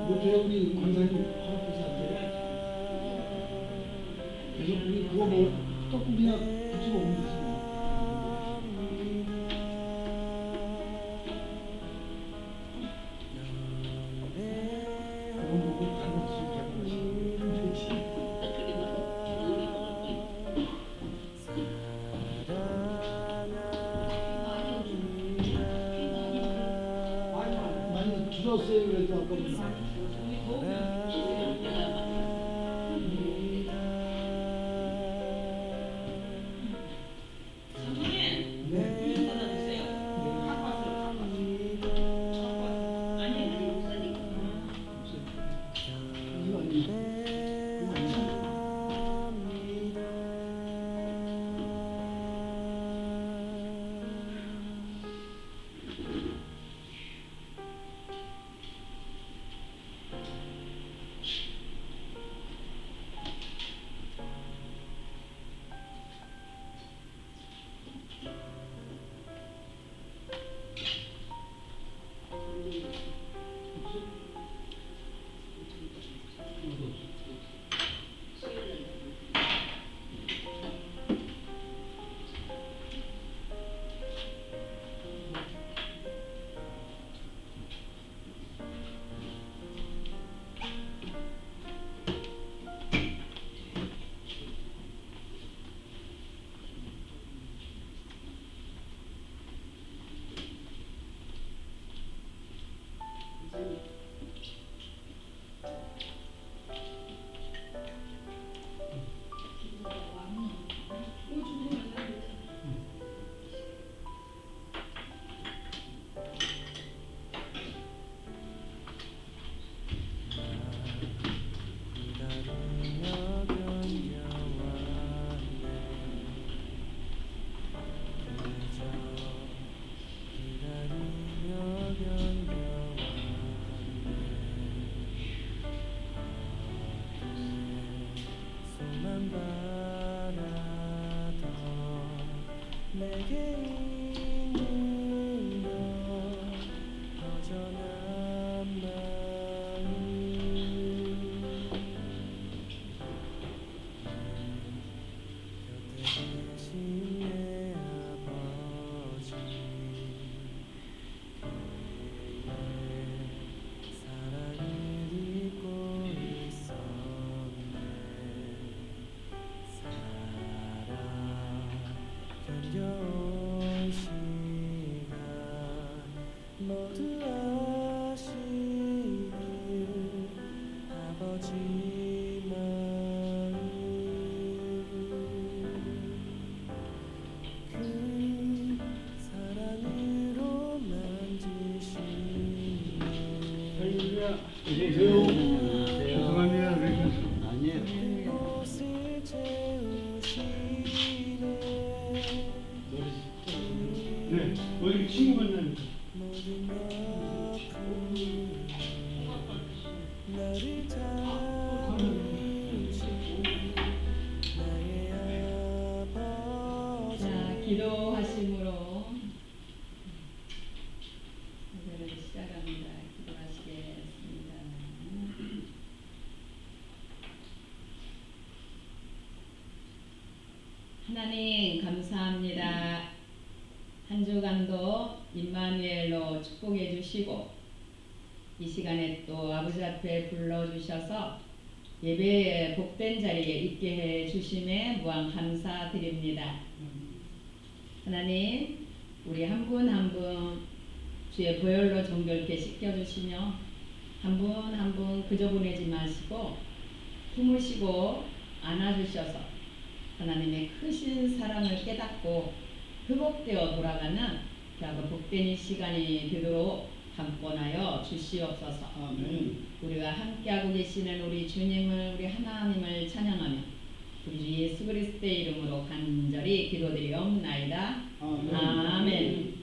못해 우리 관사님 허락해서 안 돼. 그래서 우리 그거 뭐 떡국이나 부치고 오면 되지 뭐. 그거 먹고 갈아치고 배불러지고 되지. 많이 줄었어요. 그래도 아까보다. 안녕하세요. 죄송합니다. 아니에요. 네, 어디 친구 만나는 자, 기도하심으로 예배를 시작합니다. 기도하시겠습니다. 하나님 감사합니다. 한 주간도 임마누엘로 축복해 주시고 이 시간에 또 아버지 앞에 불러주셔서 예배의 복된 자리에 있게 해 주심에 무한 감사드립니다. 하나님 우리 한 분 한 분 주의 보혈로 정결케 씻겨주시며 한 분 한 분 그저 보내지 마시고 품으시고 안아주셔서 하나님의 크신 사랑을 깨닫고 회복되어 돌아가는 그 복된 이 시간이 되도록 감권하여 주시옵소서. 아멘. 우리가 함께하고 계시는 우리 주님을 우리 하나님을 찬양하며 우리 주 예수 그리스도의 이름으로 간절히 기도드리옵나이다. 아멘. 아멘.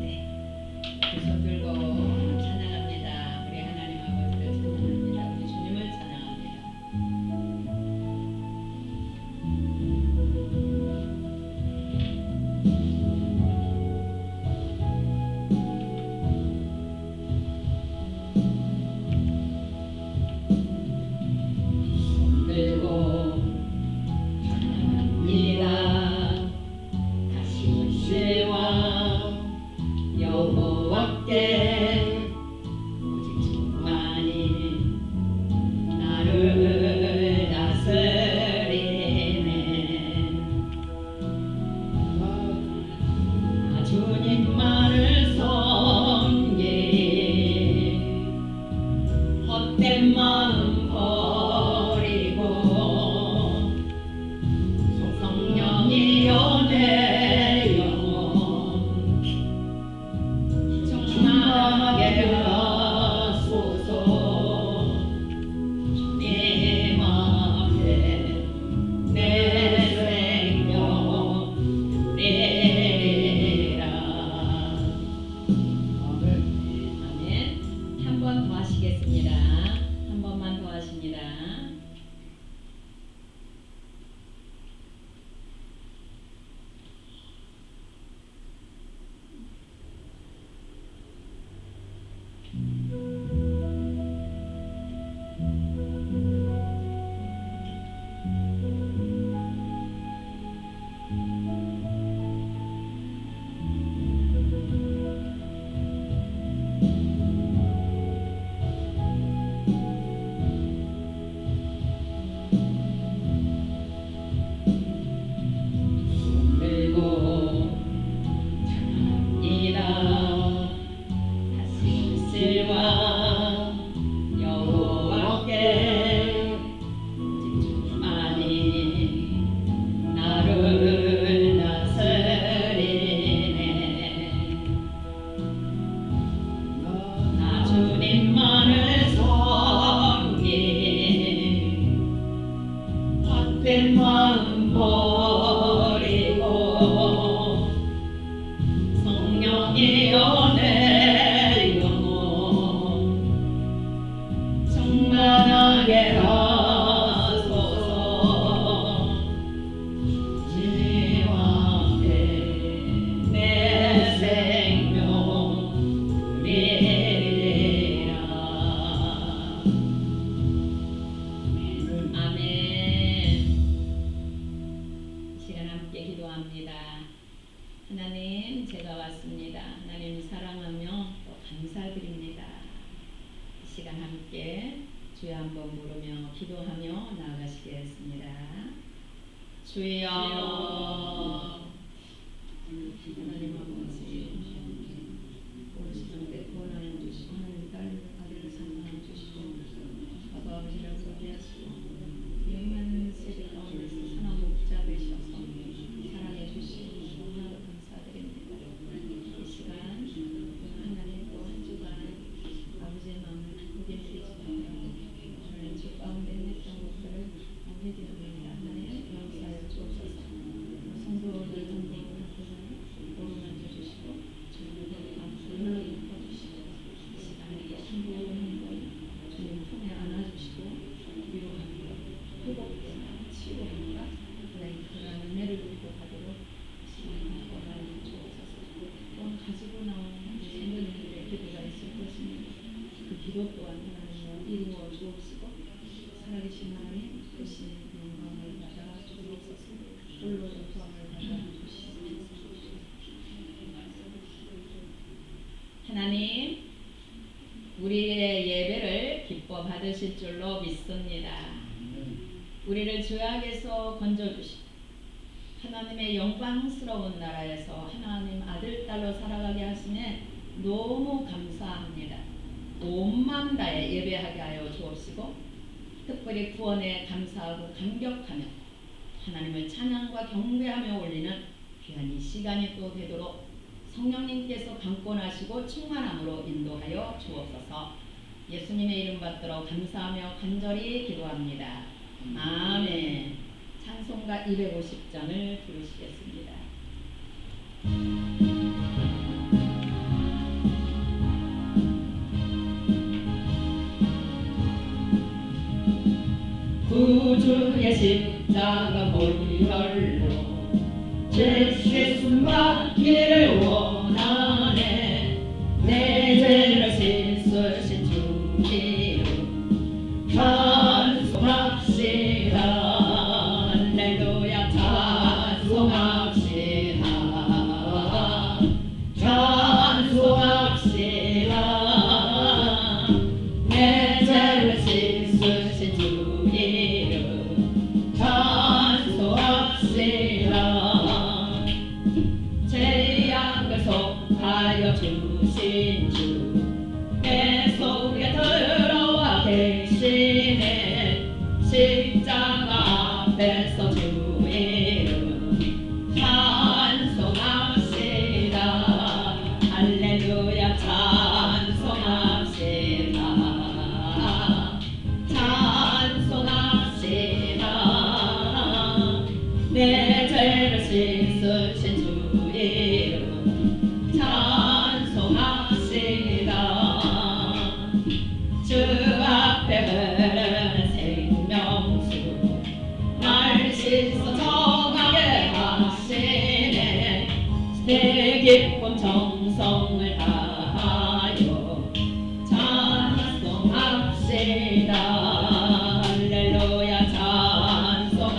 네, 두손 들고 찬양합니다. 우리 하나님 아버지를 찬양합니다. 우리 주님을 찬양합니다. 들고 찬양합니다. 다시와 여호와께 오직 주만이 나를 다스리네. 나 주님만을 섬기 헛된 마음 버리고 성령이여 내 영혼 충만하게 하소서. 주님 앞에 내 생명 드리리라. 아멘. 한 번 더 하시겠습니다. 한 번만 더 하십니다. 들고 찬양합니다. 다시와 여호와께 오직 주만이 나를 다스리네. 나 주님만을 섬기 헛된 마음 버리고 성령이여 내 영혼 충만하게 하소서. 주님 앞에 내 생명 드리리라. 아멘. 이 시간 함께 기도합니다. 하나님, 제가 왔습니다. 하나님 사랑하며 또 감사드립니다. 이 시간 함께 주여 한번 부르며 기도하며 나아가시겠습니다. 주여. 하나님 아버지, 올 시간 때 구원하여 주시고 하나님 아들을 상하여 주시고 아버지를 소개하시고 영만 세계 가운데서 선한 목자 되셔서 사랑해 주시고 감사드립니다. 이 시간 하나님 또 한 주간 아버지의 마음을 기쁘게 드리시며 오늘 주 가운데 했던 것들을 회개합니다. 하나님 용서하여 주옵소서. 성도들 전쟁 앞에서 오르만져 주시고 주님을 앞으로 이끌어주시고 이 시간에 한 분 한 분 주님 품에 안아주시고 위로하며 회복되나 치유하노라. 하나님 그러한 은혜를 누리고 가도록 시간을 허락하여 주옵소서. 또 가지고 나온 성도님들의 기도가 있을 것입니다. 그 기도 또한 하나님을 이루어 주옵시고 살아계신 하나님 크신 영광을 받아 주옵소서. 홀로 영광을 받아 주시옵소서. 하나님, 우리의 예배를 기뻐 받으실 줄로 믿습니다. 우리를 죄악에서 건져주시고 하나님의 영광스러운 나라에서 하나님 아들 딸로 살아가게 하시네 너무 감사합니다. 온 마음 다해 예배하게 하여 주옵시고 특별히 구원에 감사하고 감격하며 하나님을 찬양과 경배하며 올리는 귀한 이 시간이 또 되도록 성령님께서 강권하시고 충만함으로 인도하여 주옵소서. 예수님의 이름 받들어 감사하며 간절히 기도합니다. 아멘. 찬송가 250장을 부르시겠습니다. 구주의 십자가 보혈로 즉시 숨막기를 원하네. 내 죄를 씻으신 주 이름 찬송합시다. 할렐루야 찬송합시다. 찬송합시다. 내 죄를 씻으신 주 이름 찬송합시다. 죄악을 속하여 주신 주 내 속에 들어와 계시네. 십자가 앞에서 주 이름 찬송합시다. 할렐루야 찬송합시다. 찬송합시다. 내 죄를 씻으신 주 이름 찬송합시다. 주 앞에 흐르는 생명수 날 씻어 정하게 하시네. 내 기쁨 정성을 다하여 찬송합시다. 할렐루야 찬송합시다.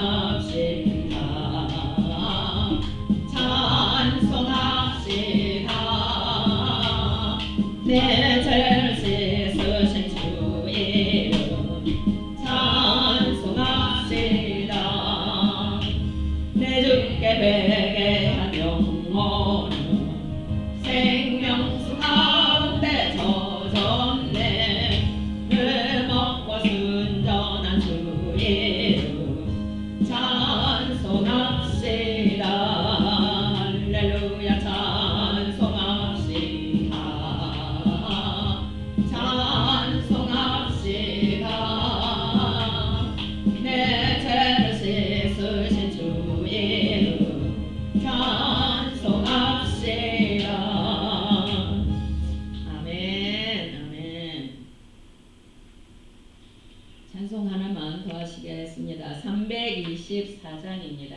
찬송합시다. 내 죄를 씻으신 주 이름 찬송합시다. 내 주께 회개한 영혼은 생명수 가운데 젖었네. 음악과 순전한 주 이름 찬송합시다. 할렐루야 찬송합시다. 찬송합시다. 내 죄를 씻으신 주 이름 찬송합시다. 아멘 아멘. 찬송 하나만 더 하시겠습니다. 324장입니다.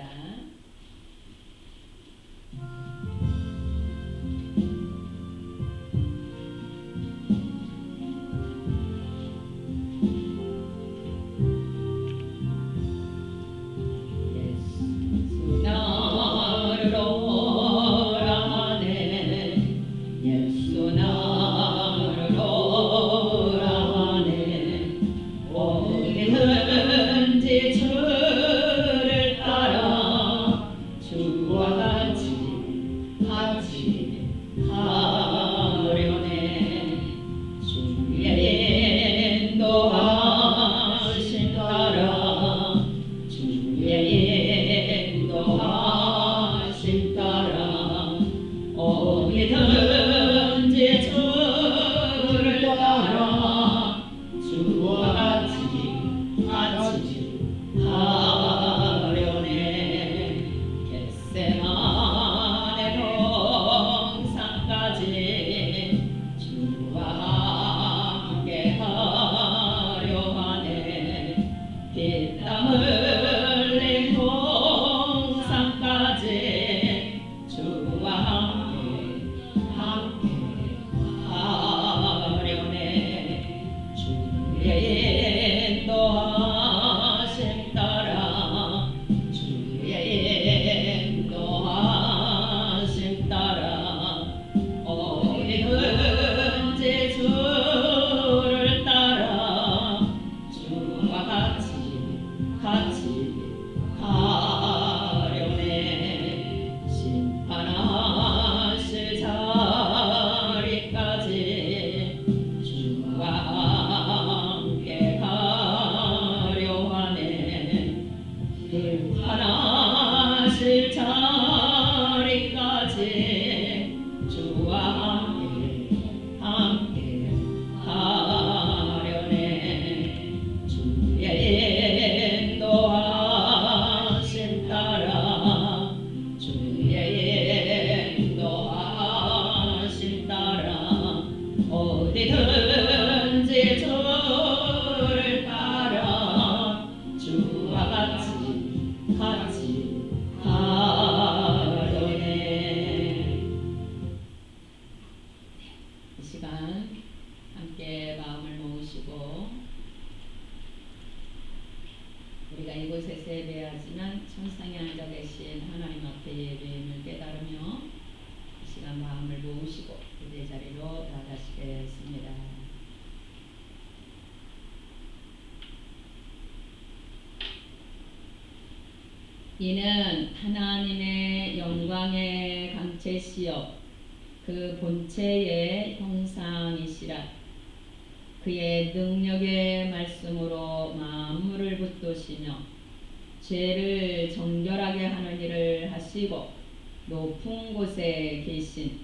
예수 나를 오라네. 예수 나를 오라네. 어디든지 주를 따라 주와 같이 이는 하나님의 영광의 강체시요 그 본체의 형상이시라. 그의 능력의 말씀으로 만물을 붙드시며 죄를 정결하게 하는 일을 하시고 높은 곳에 계신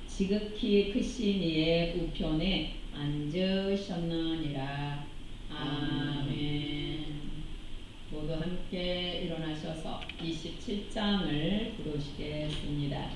지극히 크신 이의 우편에 앉으셨느니라. 아멘. 모두 함께 일어나셔서 27장을 부르시겠습니다.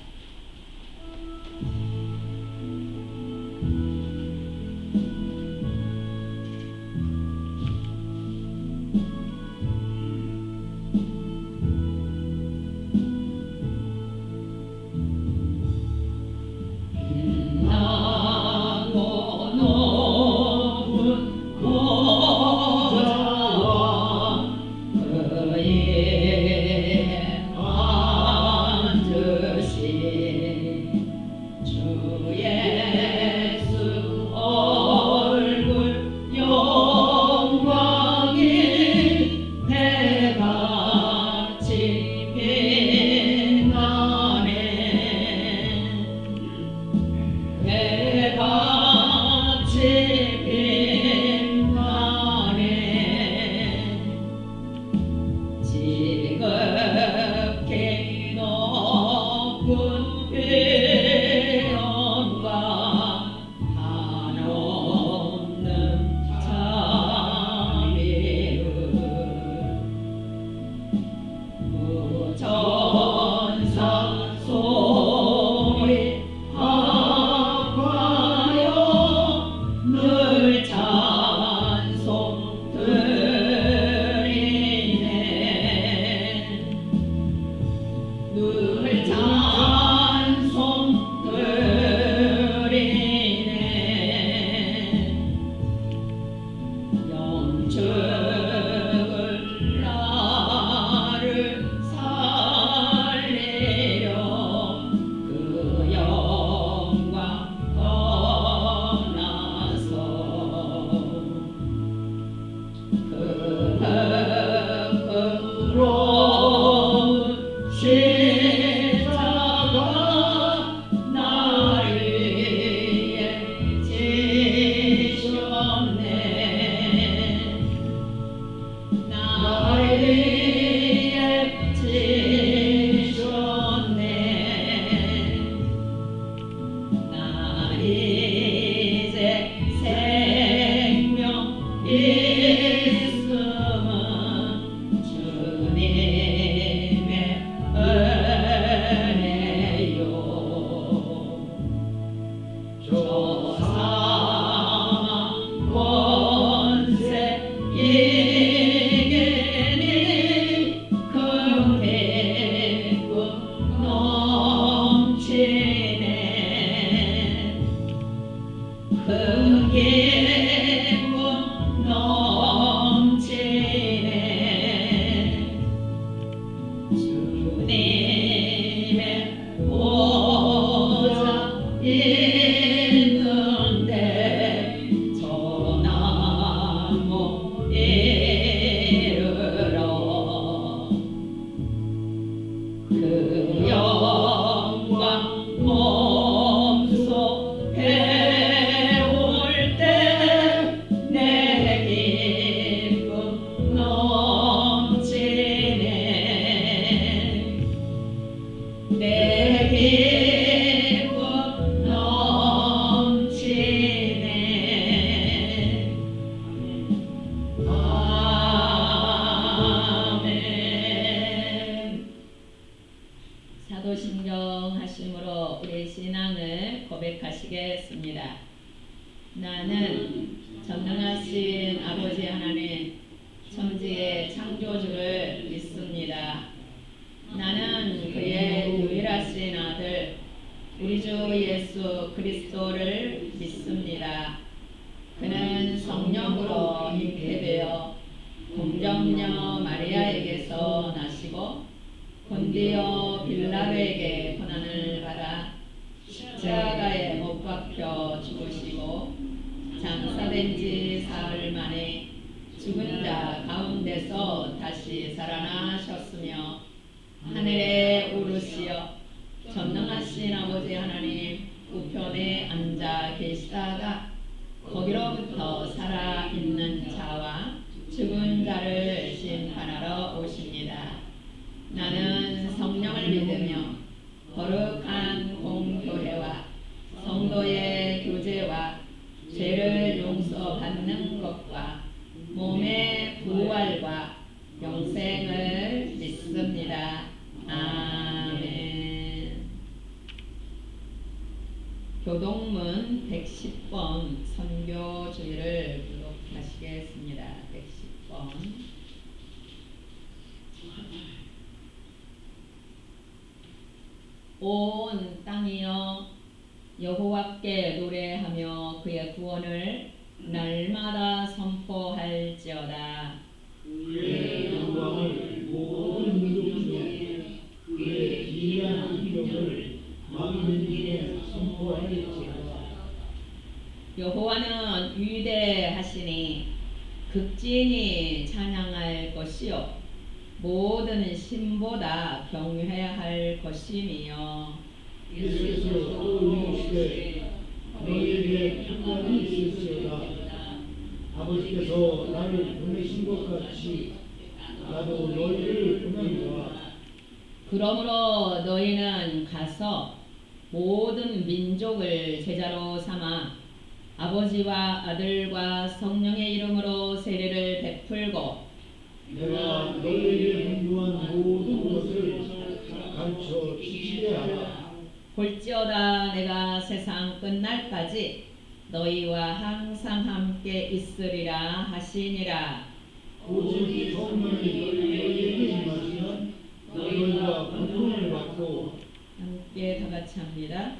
사도신경 하심으로 우리 신앙을 고백하시겠습니다. 나는 전능하신 아버지 하나님 천지의 창조주를 믿습니다. 나는 그의 유일하신 아들 우리 주 예수 그리스도를 믿습니다. 그는 성령으로 잉태되어 공정녀 마리아에게서 나시고 본디오 빌라도에게 고난을 받아 십자가에 못 박혀 죽으시고 장사된 지 사흘 만에 죽은 자 가운데서 다시 살아나셨으며 하나님 우편에 앉아 계시다가 거기로부터 살아있는 자와 죽은 자를 심판하러 오십니다. 나는 성령을 믿으며 거룩한 공교회와 성도의 교제와 죄를 용서받는 것과 몸의 부활과 영생을 믿습니다. 아멘. 교동문 110번 선교주의를 기록하시겠습니다. 110번. 온 땅이여 여호와께 노래하며 그의 구원을 날마다 선포할지어다. 그의 영광을 모든 민족 중에 그의 기이한 행적을 만민 중에 선포할지어다. 여호와는 위대하시니 극진히 찬양할 것이요 모든 신보다 경외할 것이며 예수께서 또 이르시되 너희에게 평강이 있을지어다. 아버지께서 나를 보내신 것 같이 나도 너희를 보내노라. 그러므로 너희는 가서 모든 민족을 제자로 삼아 아버지와 아들과 성령의 이름으로 세례를 베풀고 내가 너희에게 분부한 모든 것을 가르쳐 지키게 하라. 볼지어다 내가 세상 끝날까지 너희와 항상 함께 있으리라 하시니라. 오직 성령이 너희에게 임하시면 너희가 고통을 받고 함께 다 같이 합니다.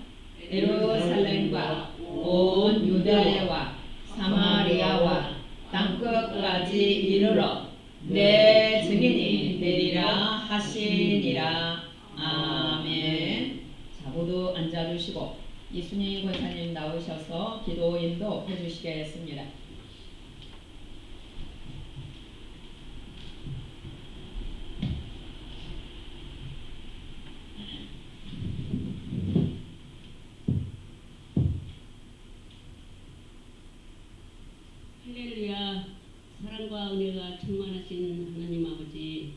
예루살렘과 온 유대와 사마리아와 땅끝까지 이르러 내 증인이 되리라 하시니라. 아멘. 자, 모두 앉아주시고 이순희 권사님 나오셔서 기도 인도해 주시겠습니다. 할렐루야. 사랑과 은혜가 충만하신 하나님 아버지,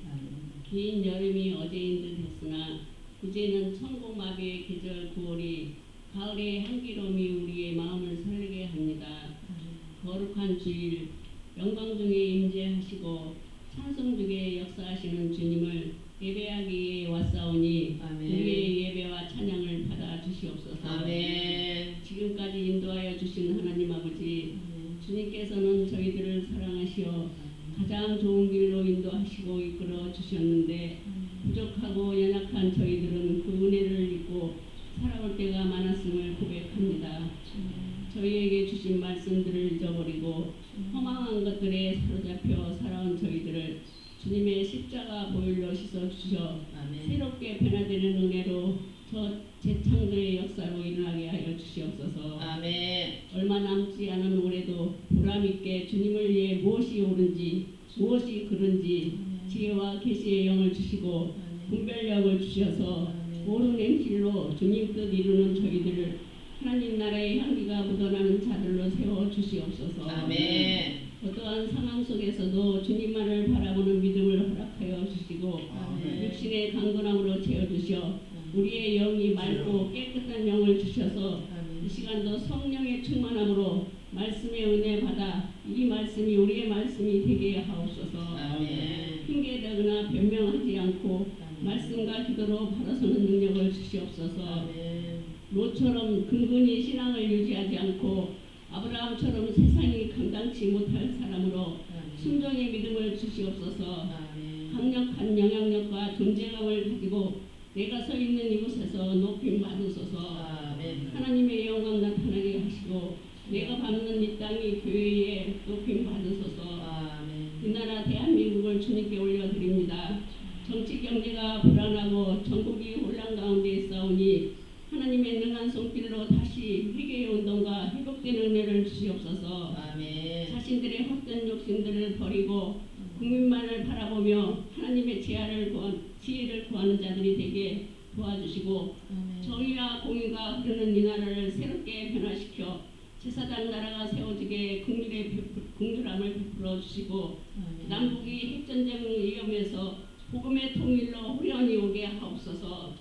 긴 여름이 어제인 듯 했으나 이제는 천고마비의 계절 9월이 가을의 향기로움이 우리의 마음을 설레게 합니다. 거룩한 주일 영광 중에 임재하시고 찬송 중에 역사하시는 주님을 예배하기 위해 왔사오니 아멘. 우리의 예배와 찬양을 받아 주시옵소서. 아멘. 지금까지 인도하여 주신 하나님 아버지, 주님께서는 저희들을 사랑하시어 가장 좋은 길로 인도하시고 이끌어 주셨는데 부족하고 연약한 저희들은 그 은혜를 잊고 살아올 때가 많았음을 고백합니다. 저희에게 주신 말씀들을 잊어버리고 허망한 것들에 사로잡혀 살아온 저희들을 주님의 십자가 보혈로 씻어 주셔 아멘. 새롭게 변화되는 은혜로 저 재창조의 역사로 일어나게 하여 주시옵소서. 아멘. 얼마 남지 않은 올해도 보람있게 주님을 위해 무엇이 옳은지 무엇이 그른지 지혜와 계시의 영을 주시고 분별력을 주셔서 옳은 행실로 주님 뜻 이루는 저희들을 하나님 나라의 향기가 묻어나는 자들로 세워 주시옵소서. 아멘. 어떠한 상황 속에서도 주님만을 바라보는 믿음을 허락하여 주시고 아멘. 육신의 강건함으로 채워주셔 우리의 영이 맑고 깨끗한 영을 주셔서 이 시간도 성령의 충만함으로 말씀의 은혜 받아 이 말씀이 우리의 말씀이 되게 하옵소서. 아멘. 핑계대거나 변명하지 않고 말씀과 기도로 바라서는 능력을 주시옵소서. 아멘. 롯처럼 근근히 신앙을 유지하지 않고 아브라함처럼 세상이 감당치 못할 사람으로 순종의 믿음을 주시옵소서. 아멘. 강력한 영향력과 존재감을 가지고 내가 서 있는 이곳에서 높임 받으소서. 아멘. 하나님의 영광 나타나게 하시고 내가 밟는 이 땅이 교회에 높임 받으소서. 아멘. 이 나라 대한민국을 주님께 올려드립니다. 정치 경제가 불안하고 전국이 혼란 가운데 있사오니 하나님의 능한 손길로 다시 회개의 운동과 회복된 은혜를 주시옵소서. 아멘. 자신들의 헛된 욕심들을 버리고 국민만을 바라보며 하나님의 지혜를 구하는 자들이 되게 도와주시고 정의와 공의가 흐르는 이 나라를 새롭게 변화시켜 제사장 나라가 세워지게 긍휼함을 베풀어 주시고 남북이 핵전쟁 위험에서 복음의 통일로 후련히 오게 하옵소서.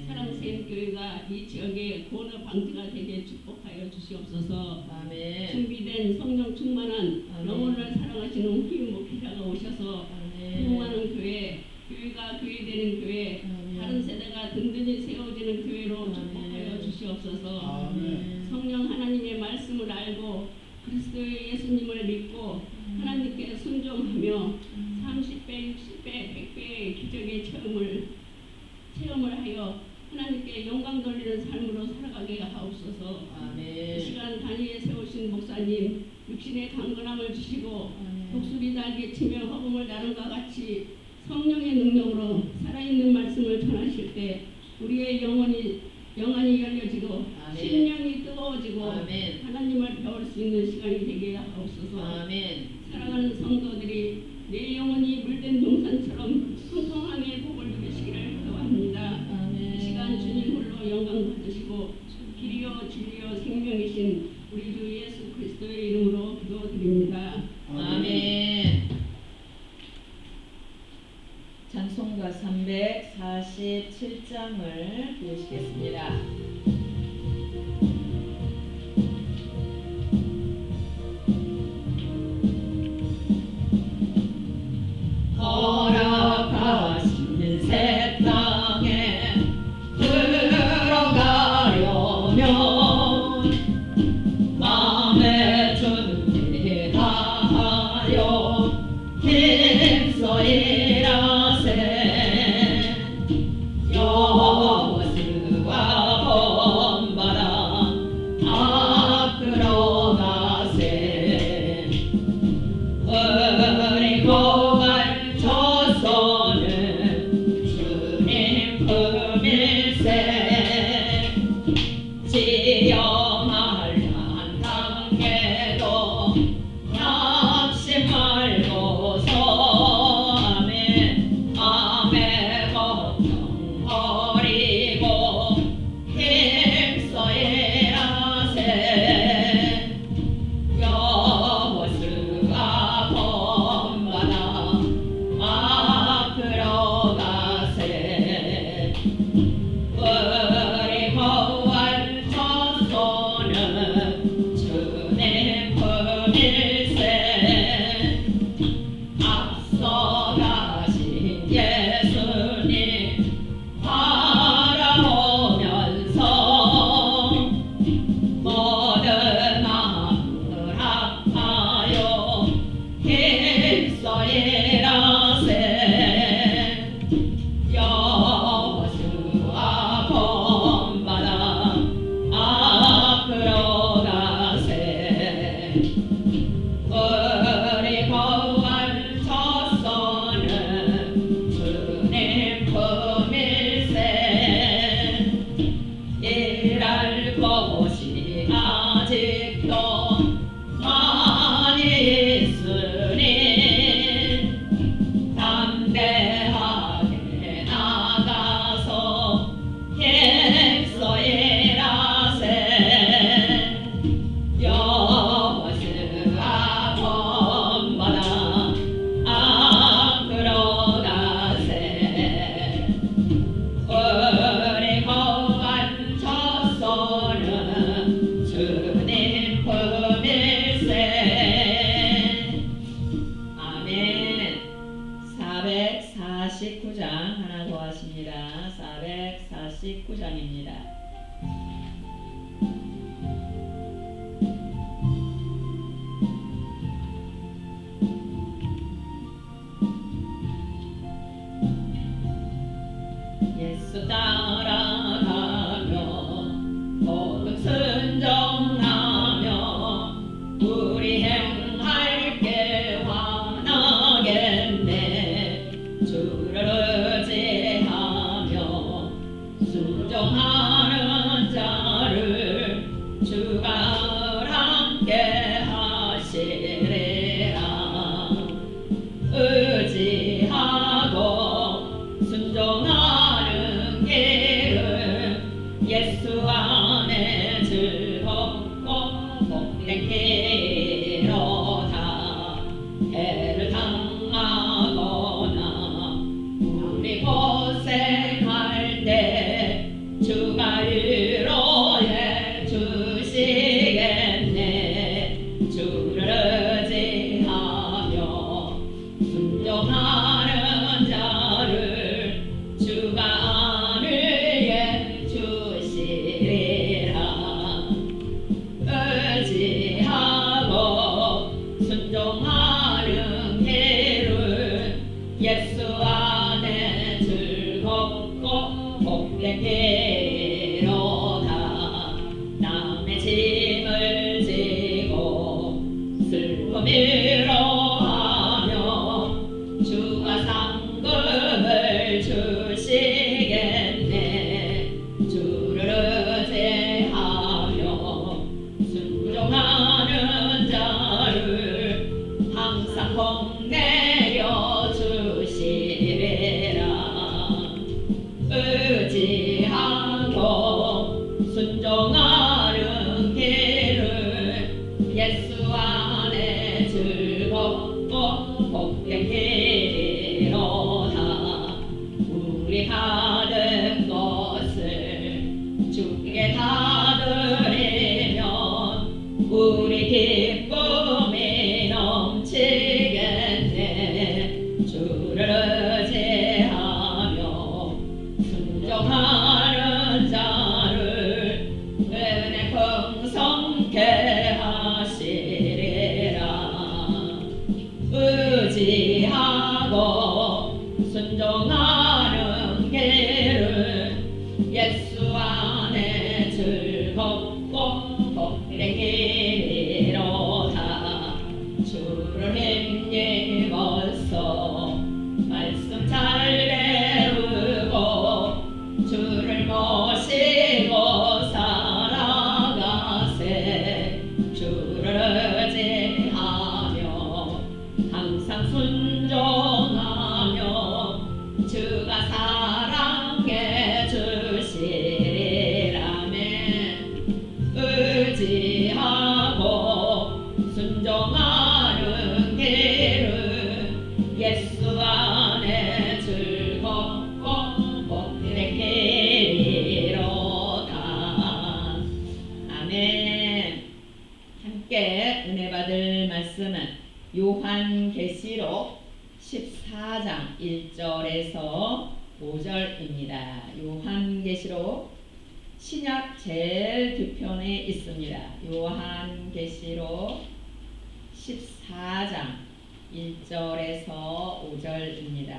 사랑샘 교회가 이 지역의 고너 방지가 되게 축복하여 주시옵소서. 준비된 성령 충만한 영혼을 사랑하시는 후임 목회자가 오셔서 부흥하는 교회, 교회가 교회되는 교회, 다른 세대가 든든히 세워지는 교회로 축복하여 주시옵소서. 성령 하나님의 말씀을 알고 그리스도의 예수님을 믿고 하나님께 순종하며 30배, 60배, 100배의 기적의 체험을 하여 하나님께 영광 돌리는 삶으로 살아가게 하옵소서. 이 시간 단위에 세우신 목사님 육신의 강건함을 주시고 독수리 날개치며 허공을 나는과 같이 성령의 능력으로 살아있는 말씀을 전하실 때 우리의 영혼이 열려지고 심령이 뜨거워지고 하나님을 배울 수 있는 시간이 되게 하옵소서. 사랑하는 성도들이 내 영혼이 물된 동산처럼 풍성하게 복을 누리시기를 기도합니다. 이 시간 주님 홀로 영광 받으시고 길이요 진리요 생명이신 우리 주 예수 그리스도의 이름으로 기도드립니다. 아멘. 찬송가 347장을 부르시겠습니다. 허락하신 새 땅에 들어가려면 마음의 준비 다하여 힘써 일하세. 여호수아 번바다 앞으로 가세. 그리고 갈쳐서는 주님 품일세. 지영할 한 단계도 약심 말고서 마음의 걱정 버리고 힘써 일하세. 여호수아 번바다 앞으로 가세. 그리고 알쳐서는 주님 품일세. 앞서 가신 예수님 바라보면서 모든 마음을 합하여 힘써 일하세. 여호수아 번바다 앞으로 가세. 그리고 알쳐서는 주님 품일세. 일할 곳이 아직도 많이 있으니 담대하게 나가서 힘써 일하세. 여호수아 번바다 앞으로 가세. 그리고 앉혀서는 주님 품일세. 아멘. 449장 하나 더 하십니다. 449장입니다. 예수 따라가며 모든 순종하며 우리 행할 게 환하겠네. 주를 의지하며 순종하는 자를 주가 함께 하시리라. 의지하고 순종하는 길을 주가 위로해 주시겠네. 주를 의지하며 순종하는 자를 주가 안위해 주시리라. 의지하고 순종하는 길을 예수 안에 즐겁고 복되리로다. 남의 짐을 지고 슬픔 위로하며 주가 상급을 주시겠네. 주를 의지하며 순종하는 자를 항상 복내려 주시리라. 의지하고 순종하는 길을 예수 안에 즐겁고 복된 길이로다. 우리 받은 것을 주께 다 드리면 우리 기쁨이 넘치겠네. 주를 의지하며 순종하는 자를 은혜 풍성케 하시리라. 의지하고 순종하는 길을 예수 안에 즐겁고 복된 길이로다. 주를 힘입어서 말씀 잘 배우고 주를 모시고 살아가세. 주를 의지하며 항상 순종하며 주가 사랑해 주시리라면 의지하고 순종하는 길을 예수 안에 즐겁고 복된 길이로다. 아멘. 함께 은혜 받을 말씀은 요한계시록 14장 1절에서 5절입니다. 요한계시록 신약 제일 뒤편에 있습니다. 요한계시록 14장 1절에서 5절입니다.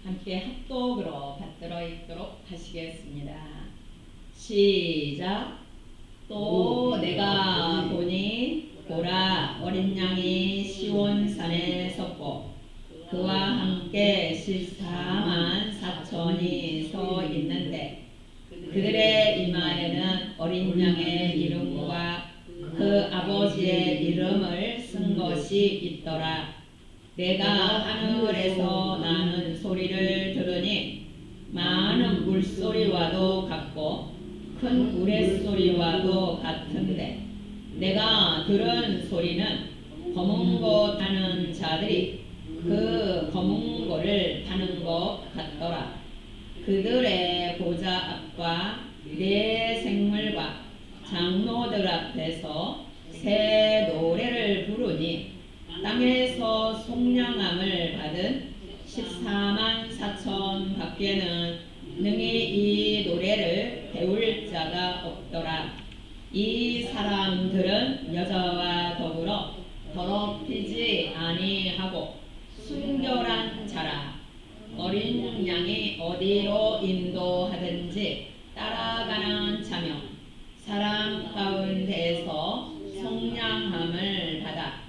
함께 합독으로 받들어 읽도록 하시겠습니다. 시작. 또 내가 보니 보라, 어린 양이 시온산에 섰고 그와 함께 144,000이 서 있는데 그들의 이마에는 어린 양의 이름과 그 아버지의 이름을 쓴 것이 있더라. 내가 하늘에서 나는 소리를 들으니 많은 물소리와도 같고 큰 우레소리와도 같은데 내가 들은 소리는 검은 고 타는 자들이 그 검은 고를 타는 것 같더라. 그들의 보좌 앞과 네 생물과 장로들 앞에서 새 노래를 부르니 땅에서 속량함을 받은 144,000 밖에는 능히 이 노래를 배울 자가 없더라. 이 사람들은 여자와 더불어 더럽히지 아니하고 순결한 자라. 어린 양이 어디로 인도하든지 따라가는 자며 사람 가운데에서 속량함을 받아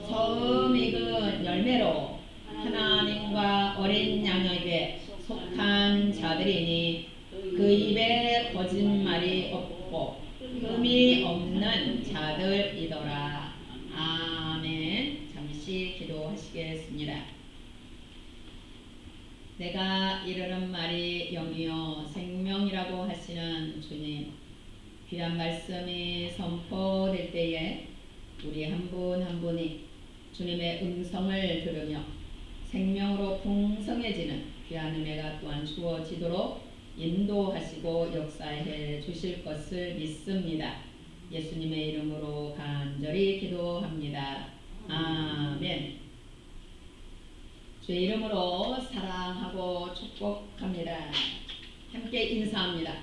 처음 익은 열매로 하나님과 어린 양에게 속한 자들이니 그 입에 거짓말이 없고 흠이 없는 자들이더라. 아멘. 잠시 기도하시겠습니다. 내가 내가 이르는 말이 영이요 생명이라고 하시는 주님, 귀한 말씀이 선포될 때에 우리 한 분 한 분이 주님의 음성을 들으며 생명으로 풍성해지는 귀한 은혜가 또한 주어지도록 인도하시고 역사해 주실 것을 믿습니다. 예수님의 이름으로 간절히 기도합니다. 아멘. 주의 이름으로 사랑하고 축복합니다. 함께 인사합니다.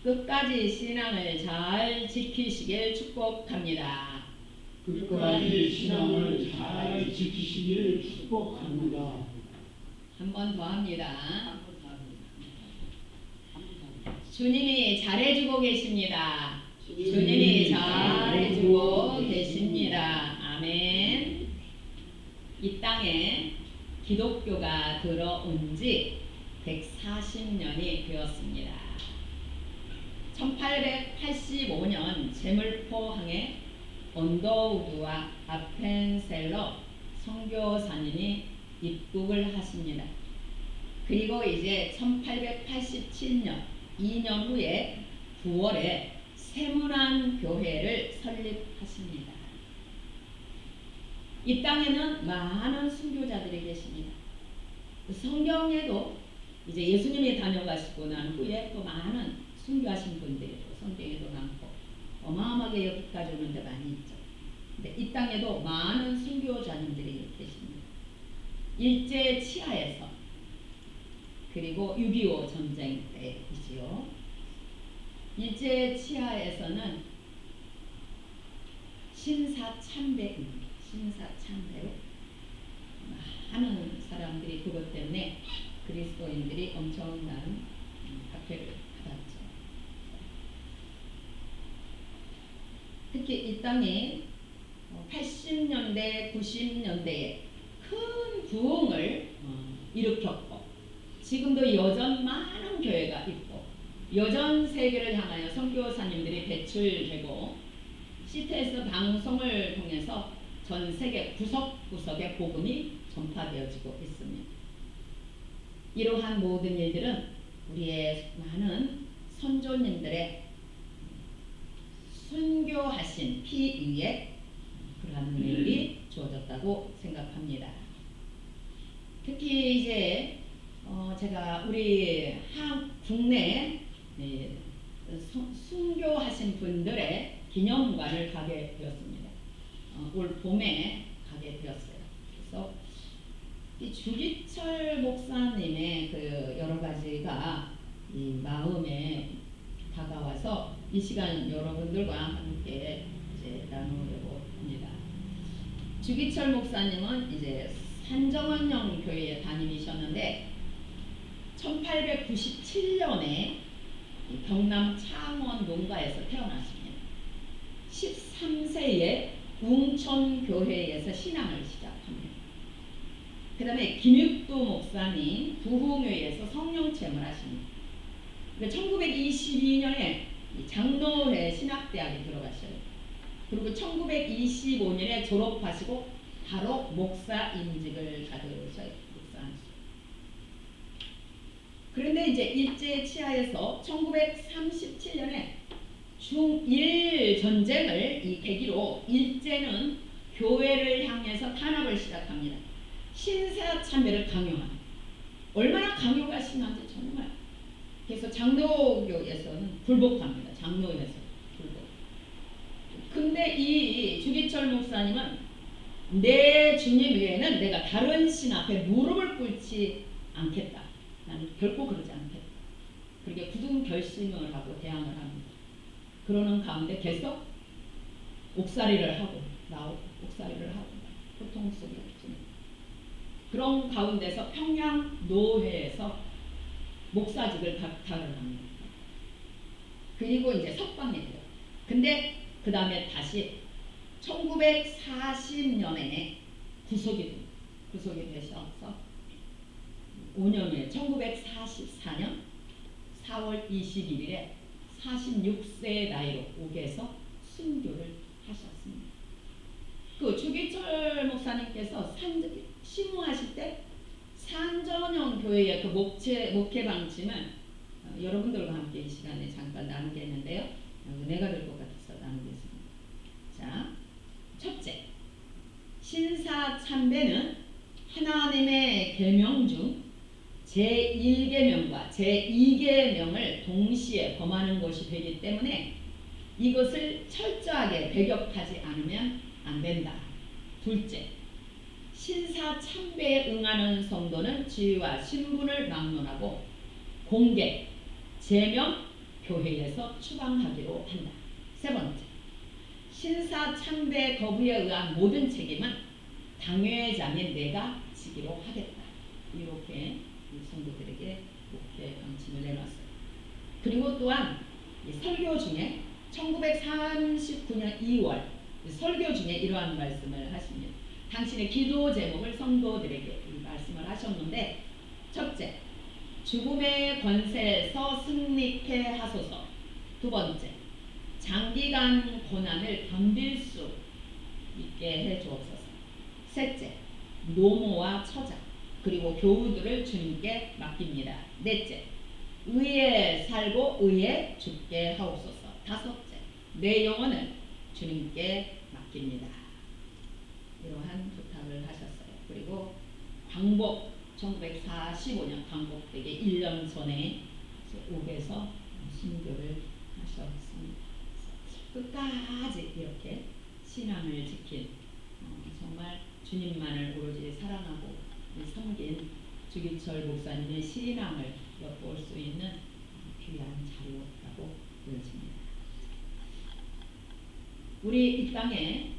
끝까지 신앙을 잘 지키시길 축복합니다. 끝까지 신앙을 잘 지키시길 축복합니다. 한 번 더 합니다. 주님이 잘해주고 계십니다. 주님이 잘해주고 계십니다. 아멘. 이 땅에 기독교가 들어온 지 140년이 되었습니다. 1885년 제물포항에 언더우드와 아펜셀러 선교사님이 입국을 하십니다. 그리고 이제 1887년 2년 후에 9월에 세문안 교회를 설립하십니다. 이 땅에는 많은 순교자들이 계십니다. 성경에도 이제 예수님이 다녀가시고 난 후에 또 많은 순교하신 분들이 또 성경에도 많고 어마어마하게 여기까지 오는데 많이 있죠. 근데 이 땅에도 많은 순교자님들이 계십니다. 일제 치하에서 그리고 6.25 전쟁 때이지요. 일제 치하에서는 신사참배입니다. 신사참배로 많은 사람들이 그것 때문에 그리스도인들이 엄청난 박해를 받았죠. 특히 이 땅이 80년대, 90년대에 큰 부흥을 일으켰고 지금도 여전 많은 교회가 있고 여전 세계를 향하여 선교사님들이 배출되고 CTS 방송을 통해서 전 세계 구석구석에 복음이 전파되어지고 있습니다. 이러한 모든 일들은 우리의 많은 선조님들의 순교하신 피 위에 그러한 은혜들이 주어졌다고 생각합니다. 특히 이제 제가 우리 국내 순교하신 분들의 기념관을 가게 되었습니다. 올 봄에 가게 되었어요. 그래서 이 주기철 목사님의 그 여러 가지가 이 마음에 다가와서 이 시간 여러분들과 함께 이제 나누려고 합니다. 주기철 목사님은 이제 산정원영 교회에 담임이셨는데 1897년에 경남 창원 농가에서 태어났습니다. 13세에 웅천교회에서 신앙을 시작합니다. 그 다음에 김육도 목사님 부흥회에서 성령체험을 하십니다. 1922년에 장로회 신학대학에 들어가셔요. 그리고 1925년에 졸업하시고 바로 목사 임직을 받으셔요. 그런데 이제 일제 치하에서 1937년에 중일 전쟁을 이 계기로 일제는 교회를 향해서 탄압을 시작합니다. 신사참배를 강요합니다. 얼마나 강요가 심한지 정말. 그래서 장로교에서는 불복합니다. 장로에서 불복. 근데 이 주기철 목사님은 내 주님 외에는 내가 다른 신 앞에 무릎을 꿇지 않겠다. 나는 결코 그러지 않겠다. 그렇게 굳은 결심을 하고 대항을 합니다. 그러는 가운데 계속 옥살이를 하고 나오고 옥살이를 하고 고통 속에 없습니다. 그런 가운데서 평양 노회에서 목사직을 박탈을 합니다. 그리고 이제 석방이 돼요. 근데 그 다음에 다시 1940년에 구속이 되셔서 5년 후에 1944년 4월 21일에 46세의 나이로 옥에서 순교를 하셨습니다. 그 주기철 목사님께서 심우하실 때 산전형 교회의 그 목회 방침을 여러분들과 함께 이 시간에 잠깐 나누겠는데요. 은혜가 될 것 같아서 나누겠습니다. 자, 첫째, 신사참배는 하나님의 계명 중 제1계명과 제2계명을 동시에 범하는 것이 되기 때문에 이것을 철저하게 배격하지 않으면 안 된다. 둘째, 신사참배에 응하는 성도는 지위와 신분을 막론하고 공개, 제명, 교회에서 추방하기로 한다. 세 번째, 신사참배 거부에 의한 모든 책임은 당회장인 내가 지기로 하겠다. 이렇게 성도들에게 목회 방침을 내놨어요. 그리고 또한 설교 중에 1939년 2월 설교 중에 이러한 말씀을 하십니다. 당신의 기도 제목을 성도들에게 말씀을 하셨는데, 첫째, 죽음의 권세에서 승리케 하소서. 두 번째, 장기간 고난을 견딜 수 있게 해 주옵소서. 셋째, 노모와 처자 그리고 교우들을 주님께 맡깁니다. 넷째, 의에 살고 의에 죽게 하옵소서. 다섯째, 내 영혼을 주님께 맡깁니다. 이러한 부탁을 하셨어요. 그리고 광복 1945년 광복되기 1년 전에 옥에서 순교를 하셨습니다. 끝까지 이렇게 신앙을 지킨 정말 주님만을 오로지 사랑하고 섬긴 주기철 목사님의 신앙을 엿볼 수 있는 귀한 자료라고 보여집니다. 우리 이 땅에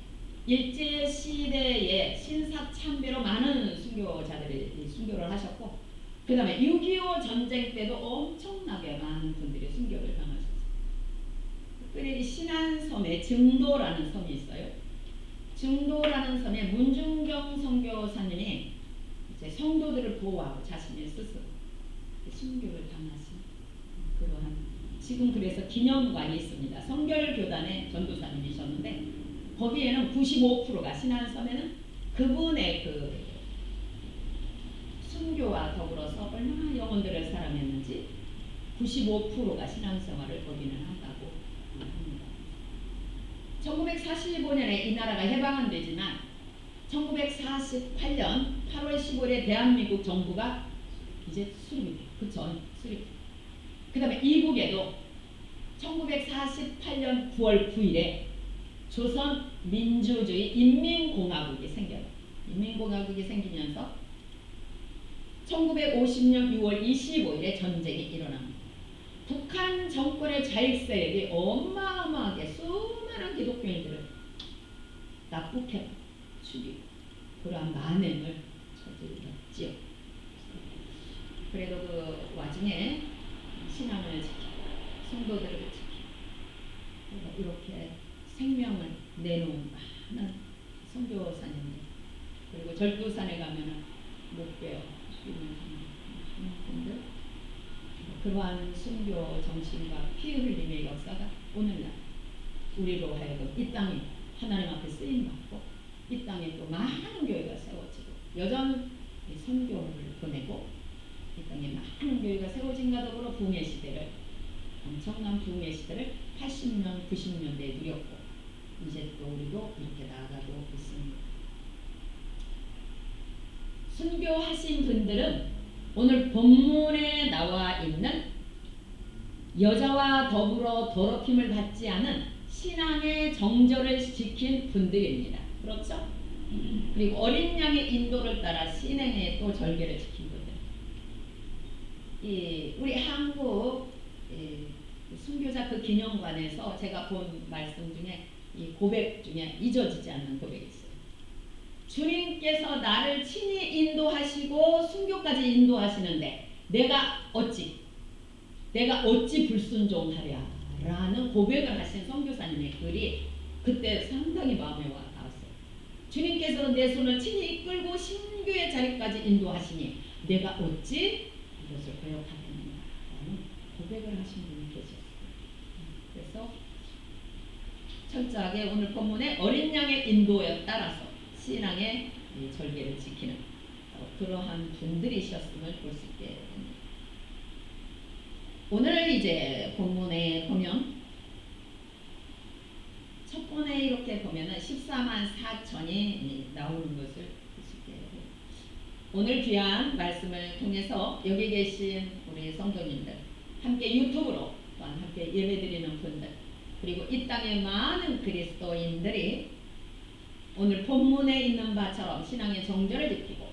일제 시대에 신사참배로 많은 순교자들이 순교를 하셨고, 그 다음에 6.25 전쟁 때도 엄청나게 많은 분들이 순교를 당하셨어요. 특별히 신안섬에 증도라는 섬이 있어요. 증도라는 섬에 문중경 선교사님이 이제 성도들을 보호하고 자신의 스스로 순교를 당하신 그러한, 지금 그래서 기념관이 있습니다. 성결교단의 전도사님이셨는데 거기에는 95%가 신안섬에는 그분의 그 순교와 더불어서 얼마나 영혼들을 사랑했는지 95%가 신앙생활을 거기는 한다고 합니다. 1945년에 이 나라가 해방은 되지만 1948년 8월 15일에 대한민국 정부가 이제 수립이 돼요. 그쵸? 수립. 그 다음에 이북에도 1948년 9월 9일에 조선민주주의 인민공화국이 생겨요. 인민공화국이 생기면서 1950년 6월 25일에 전쟁이 일어납니다. 북한 정권의 좌익 세력이 어마어마하게 수많은 기독교인들을 납북해 죽이고 그러한 만행을 저질렀지요. 그래도 그 와중에 신앙을 지키고 성도들을 지키고 이렇게 생명을 내놓은 많은 선교사님들, 그리고 절두산에 가면은 못 배워 죽이는 분들, 그러한 순교 정신과 피 흘림의 역사가 오늘날 우리로 하여금 이 땅에 하나님 앞에 쓰임 받고 이 땅에 또 많은 교회가 세워지고 여전히 선교를 보내고 이 땅에 많은 교회가 세워진과 더불어 부흥의 시대를, 엄청난 부흥의 시대를 80년, 90년대에 누렸고 이제 또 우리도 이렇게 나아가고 있습니다. 순교하신 분들은 오늘 본문에 나와 있는 여자와 더불어 더럽힘을 받지 않은 신앙의 정절을 지킨 분들입니다. 그렇죠? 그리고 어린 양의 인도를 따라 신행에 또 절개를 지킨 분들. 우리 한국 순교자 그 기념관에서 제가 본 말씀 중에 이 고백 중에 잊어지지 않는 고백이 있어요. 주님께서 나를 친히 인도하시고 순교까지 인도하시는데 내가 어찌 불순종하랴 라는 고백을 하신 선교사님의 글이 그때 상당히 마음에 와 닿았어요. 주님께서 내 손을 친히 이끌고 신교의 자리까지 인도하시니 내가 어찌 이것을 거역하겠는가 라는 고백을 하신 분이 계셨어요. 그래서 철저하게 오늘 본문의 어린 양의 인도에 따라서 신앙의 절개를 지키는 그러한 분들이셨음을 볼 수 있게 됩니다. 오늘 이제 본문에 보면 첫 번에 이렇게 보면은 14만 4천이 나오는 것을 볼 수 있게 됩니다. 오늘 귀한 말씀을 통해서 여기 계신 우리 성도님들, 함께 유튜브로 또한 함께 예배드리는 분들, 그리고 이 땅의 많은 그리스도인들이 오늘 본문에 있는 바처럼 신앙의 정절을 지키고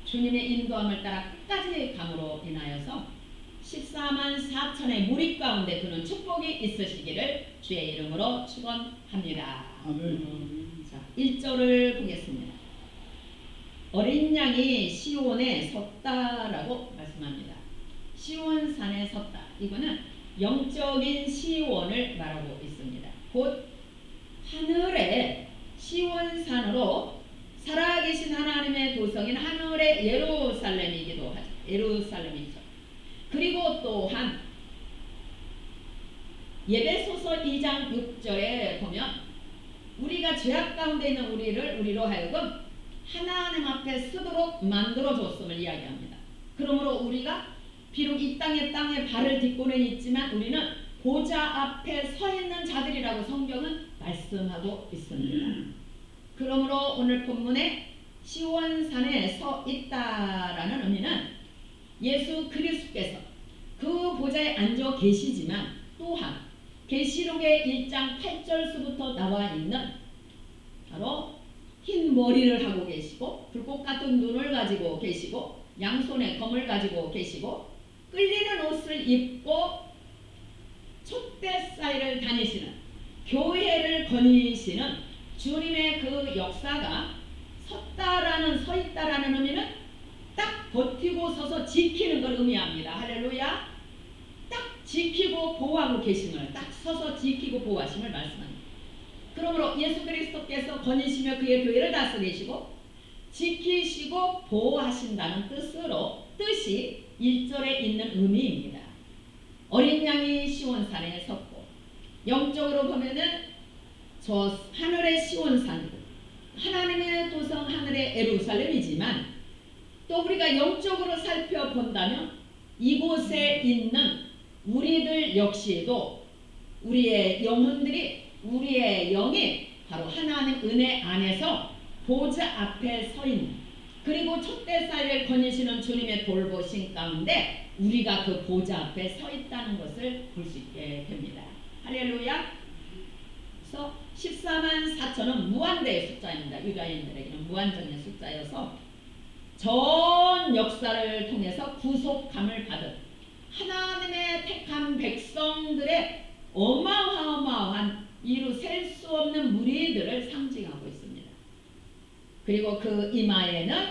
주님의 인도함을 따라 끝까지 감으로 인하여서 14만 4천의 무리 가운데 드는 축복이 있으시기를 주의 이름으로 축원합니다. 자, 1절을 보겠습니다. 어린 양이 시온에 섰다라고 말씀합니다. 시온산에 섰다. 이거는 영적인 시온을 말하고 있습니다. 곧 하늘의 시온산으로 살아계신 하나님의 도성인 하늘의 예루살렘이기도 하죠. 예루살렘이죠. 그리고 또한 예배소서 2장 6절에 보면 우리가 죄악 가운데 있는 우리로 하여금 하나님 앞에 서도록 만들어 줬음을 이야기합니다. 그러므로 우리가 비록 이 땅에 발을 딛고는 있지만 우리는 보좌 앞에 서 있는 자들이라고 성경은 말씀하고 있습니다. 그러므로 오늘 본문에 시온산에 서 있다라는 의미는 예수 그리스도께서 그 보좌에 앉아 계시지만 또한 계시록의 1장 8절서부터 나와 있는 바로 흰 머리를 하고 계시고 불꽃 같은 눈을 가지고 계시고 양손에 검을 가지고 계시고 끌리는 옷을 입고 촛대 사이를 다니시는 교회를 거니시는 주님의 그 역사가 서 있다라는 의미는 딱 버티고 서서 지키는 걸 의미합니다. 할렐루야. 딱 지키고 보호하고 계심을, 딱 서서 지키고 보호하심을 말씀합니다. 그러므로 예수 그리스도께서 거니시며 그의 교회를 다스리시고 지키시고 보호하신다는 뜻이 1절에 있는 의미입니다. 어린 양이 시온산에 섰고, 영적으로 보면은 저 하늘의 시온산, 하나님의 도성 하늘의 예루살렘이지만 또 우리가 영적으로 살펴본다면 이곳에 있는 우리들 역시도 우리의 영혼들이, 우리의 영이 바로 하나님 은혜 안에서 보좌 앞에 서 있는, 그리고 촛대 사이를 거니시는 주님의 돌보심 가운데 우리가 그 보좌 앞에 서 있다는 것을 볼 수 있게 됩니다. 할렐루야. 그래서 14만 4천은 무한대의 숫자입니다. 유다인들에게는 무한정의 숫자여서 전 역사를 통해서 구속함을 받은 하나님의 택한 백성들의 어마어마한 이루 셀 수 없는 무리들을 상징하고 있습니다. 그리고 그 이마에는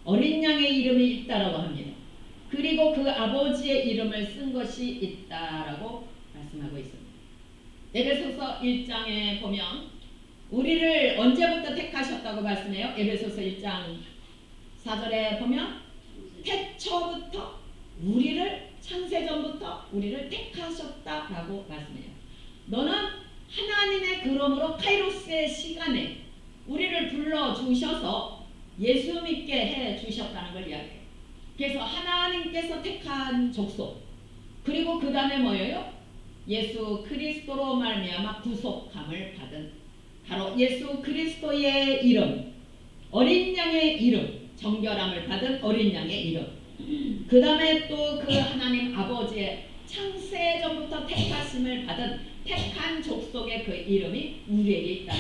어린 양의 이름이 있다라고 합니다. 그리고 그 아버지의 이름을 쓴 것이 있다라고 말씀하고 있습니다. 에베소서 1장에 보면 우리를 언제부터 택하셨다고 말씀해요? 에베소서 1장 4절에 보면 태초부터 우리를, 창세전부터 우리를 택하셨다라고 말씀해요. 너는 하나님의 그러므로 카이로스의 시간에 우리를 불러주셔서 예수 믿게 해주셨다는 걸 이야기해요. 그래서 하나님께서 택한 족속, 그리고 그 다음에 뭐예요? 예수 그리스도로 말미암아 구속함을 받은 바로 예수 그리스도의 이름, 어린 양의 이름, 정결함을 받은 어린 양의 이름, 그 다음에 또 그 하나님 아버지의 창세전부터 택하심을 받은 택한 족속의 그 이름이 우리에게 있다.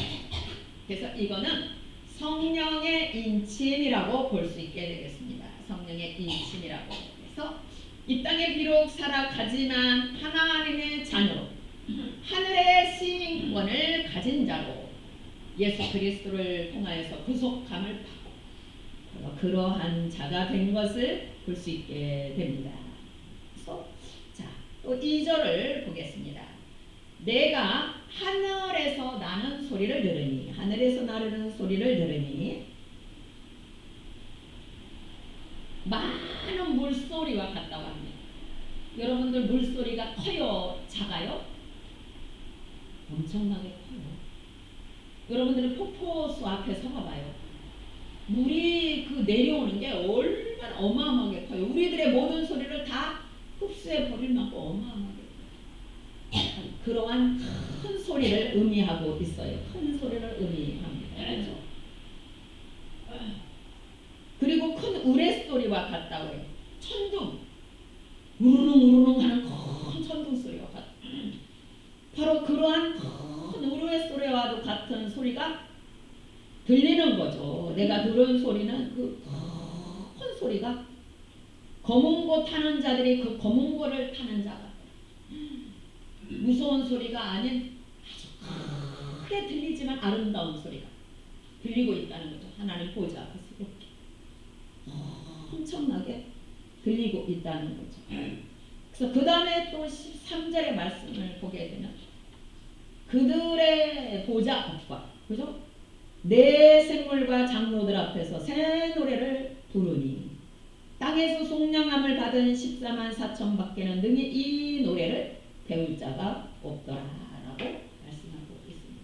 그래서 이거는 성령의 인침이라고 볼 수 있게 되겠습니다. 성령의 인침이라고. 그래서 이 땅에 비록 살아가지만 하나님의 자녀로 하늘의 시민권을 가진 자로 예수 그리스도를 통하여서 구속함을 받고 그러한 자가 된 것을 볼 수 있게 됩니다. 그래서 자, 또 2절을 보겠습니다. 내가 하늘에서 나는 소리를 들으니, 하늘에서 나르는 소리를 들으니 많은 물소리와 같다고 합니다. 여러분들 물소리가 커요? 작아요? 엄청나게 커요. 여러분들은 폭포수 앞에 서봐봐요. 물이 그 내려오는 게 얼마나 어마어마하게 커요. 우리들의 모든 소리를 다 흡수해 버릴 만큼 어마어마하게 커요. 그러한 큰 소리를 의미하고 있어요. 큰 소리를 의미합니다. 그렇죠? 그리고 큰 우레소리와 같다고 해요. 천둥, 우르릉 우르릉 하는 큰 천둥 소리와 같다. 바로 그러한 큰 우레소리와도 같은 소리가 들리는 거죠. 내가 들은 소리는 그 큰 소리가 검은고 타는 자들이 그 검은고를 타는 자가 무서운 소리가 아닌 아주 크게 들리지만 아름다운 소리가 들리고 있다는 거죠. 하나님 보좌 앞에서 이렇게 엄청나게 들리고 있다는 거죠. 그래서 그 다음에 또 13절의 말씀을 보게 되면 그들의 보좌 앞과 그죠? 내 생물과 장로들 앞에서 새 노래를 부르니 땅에서 속량함을 받은 14만 4천 밖에는 능히 이 노래를 배울 자가 없더라라고 말씀하고 있습니다.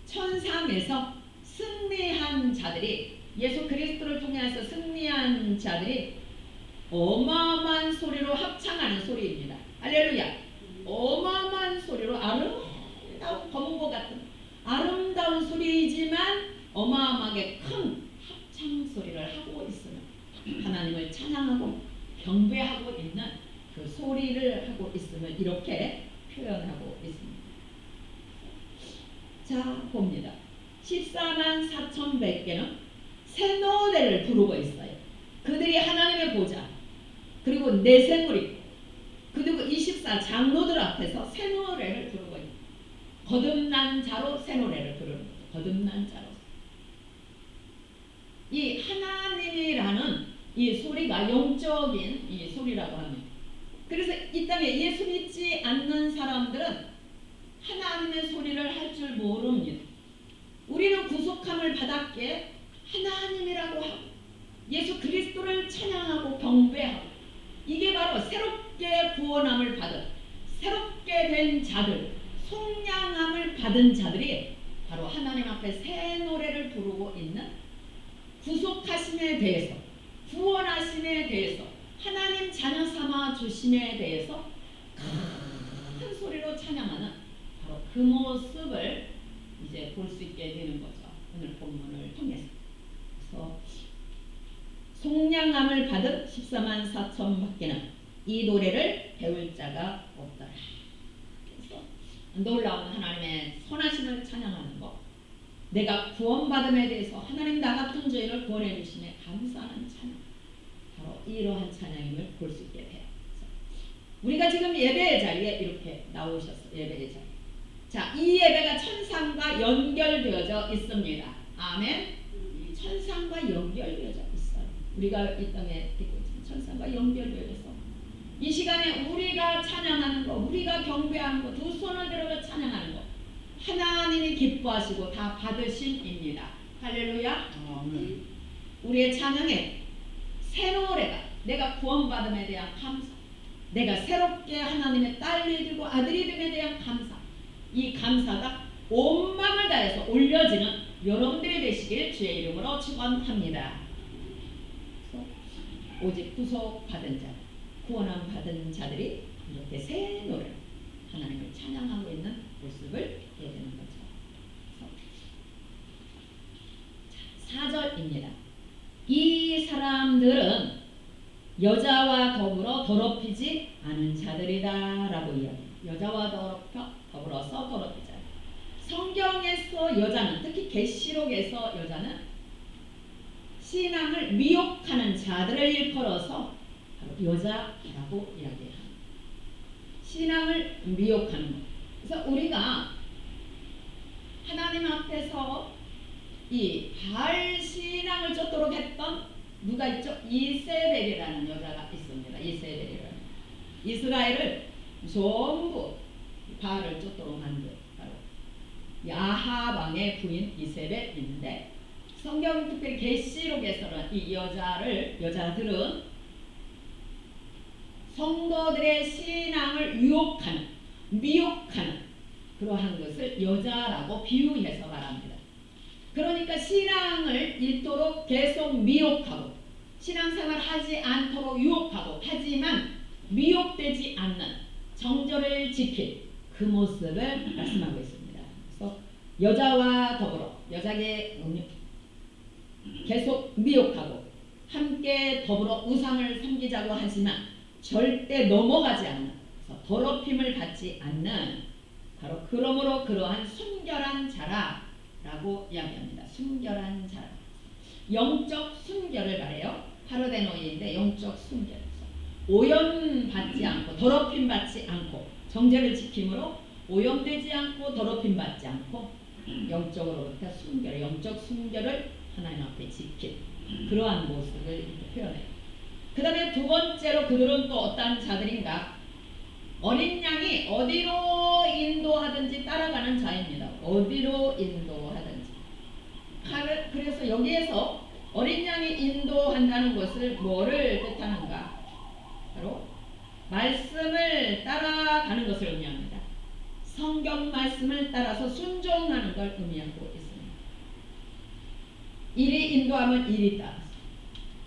천상에서 승리한 자들이 예수 그리스도를 통해서 승리한 자들이 어마어마한 소리로 합창하는 소리입니다. 할렐루야. 어마어마한 소리로 아름다운 검은고 같은 아름다운 소리이지만 어마어마하게 큰 합창 소리를 하고 있으며 하나님을 찬양하고 경배하고 있는 그 소리를 하고 있으면 이렇게 표현하고 있습니다. 자 봅니다. 14만 4천 100개는 새 노래를 부르고 있어요. 그들이 하나님의 보좌 그리고 내생물이 그리고 24 장로들 앞에서 새 노래를 부르고 있는 거듭난 자로 새 노래를 부르는 거죠. 거듭난 자로 이 하나님이라는 이 소리가 영적인 이 소리라고 합니다. 그래서 이 땅에 예수 믿지 않는 사람들은 하나님의 소리를 할 줄 모릅니다. 우리는 구속함을 받았기에 하나님이라고 하고 예수 그리스도를 찬양하고 경배하고 이게 바로 새롭게 구원함을 받은 새롭게 된 자들 속량함을 받은 자들이 바로 하나님 앞에 새 노래를 부르고 있는 구속하심에 대해서 구원하심에 대해서 하나님 자녀 삼아 주심에 대해서 큰 소리로 찬양하는 바로 그 모습을 이제 볼 수 있게 되는 거죠. 오늘 본문을 통해서. 그래서 속량함을 받은 14만 4천 밖에는 이 노래를 배울 자가 없더라. 그래서 놀라운 하나님의 선하심을 찬양하는 것, 내가 구원받음에 대해서 하나님 나 같은 죄인을 구원해 주심에 감사하는 찬양, 바로 이러한 찬양임을 볼 수 있게 돼요. 우리가 지금 예배의 자리에 이렇게 나오셨어요. 예배의 자리. 자, 이 예배가 천상과 연결되어져 있습니다. 아멘. 이 천상과 연결되어져 있어요. 우리가 이 땅에 있고 있지만 천상과 연결되어서 이 시간에 우리가 찬양하는 거, 우리가 경배하는 거, 두 손을 들어서 찬양하는 거, 하나님이 기뻐하시고 다 받으심입니다. 할렐루야. 아멘. 우리의 찬양에 새 노래가 내가 구원받음에 대한 감사, 내가 새롭게 하나님의 딸이 되고 아들이 됨에 대한 감사, 이 감사가 온 마음을 다해서 올려지는 여러분들이 되시길 주의 이름으로 축원합니다. 오직 구속받은 자, 구원함 받은 자들이 이렇게 새 노래 하나님을 찬양하고 있는 모습을 보게 되는 거죠. 4절입니다. 이 사람들은 여자와 더불어서 않은 자들이다 라고 이야기해요. 여자와 더불어서 더럽히지 않은. 성경에서 여자는, 특히 계시록에서 여자는 신앙을 미혹하는 자들을 일컬어서 바로 여자라고 이야기합니다. 신앙을 미혹하는 것. 그래서 우리가 하나님 앞에서 이 바알 신앙을 쫓도록 했던 누가 있죠? 이세벨이라는 여자가 있습니다. 이세벨이라는 이스라엘을 전부 바알을 쫓도록 만든 바로 야합 왕의 부인 이세벨인데, 성경 특별히 계시록에서는 이 여자들은 성도들의 신앙을 유혹하는, 미혹하는 그러한 것을 여자라고 비유해서 말합니다. 그러니까 신앙을 이토록 계속 미혹하고 신앙생활 하지 않도록 유혹하고 하지만 미혹되지 않는 정절을 지킬 그 모습을 말씀하고 있습니다. 그래서 여자와 더불어 여자에게 계속 미혹하고 함께 더불어 우상을 섬기자고 하지만 절대 넘어가지 않는 더럽힘을 받지 않는 바로 그러므로 그러한 순결한 자라라고 이야기합니다. 순결한 자라. 영적 순결을 말해요. 파르데노이인데 영적 순결. 오염받지 않고 더럽힘 받지 않고 정죄를 지킴으로 오염되지 않고 더럽힘 받지 않고 영적으로부터 순결, 영적 순결을 하나님 앞에 지킬 그러한 모습을 이렇게 표현해요. 그 다음에 두 번째로 그들은 또 어떠한 자들인가? 어린 양이 어디로 인도하든지 따라가는 자입니다. 어디로 인도하든지. 그래서 여기에서 어린 양이 인도한다는 것을 뭐를 뜻하는가? 바로 말씀을 따라가는 것을 의미합니다. 성경 말씀을 따라서 순종하는 걸 의미하고 있습니다. 이리 인도하면 이리 따라서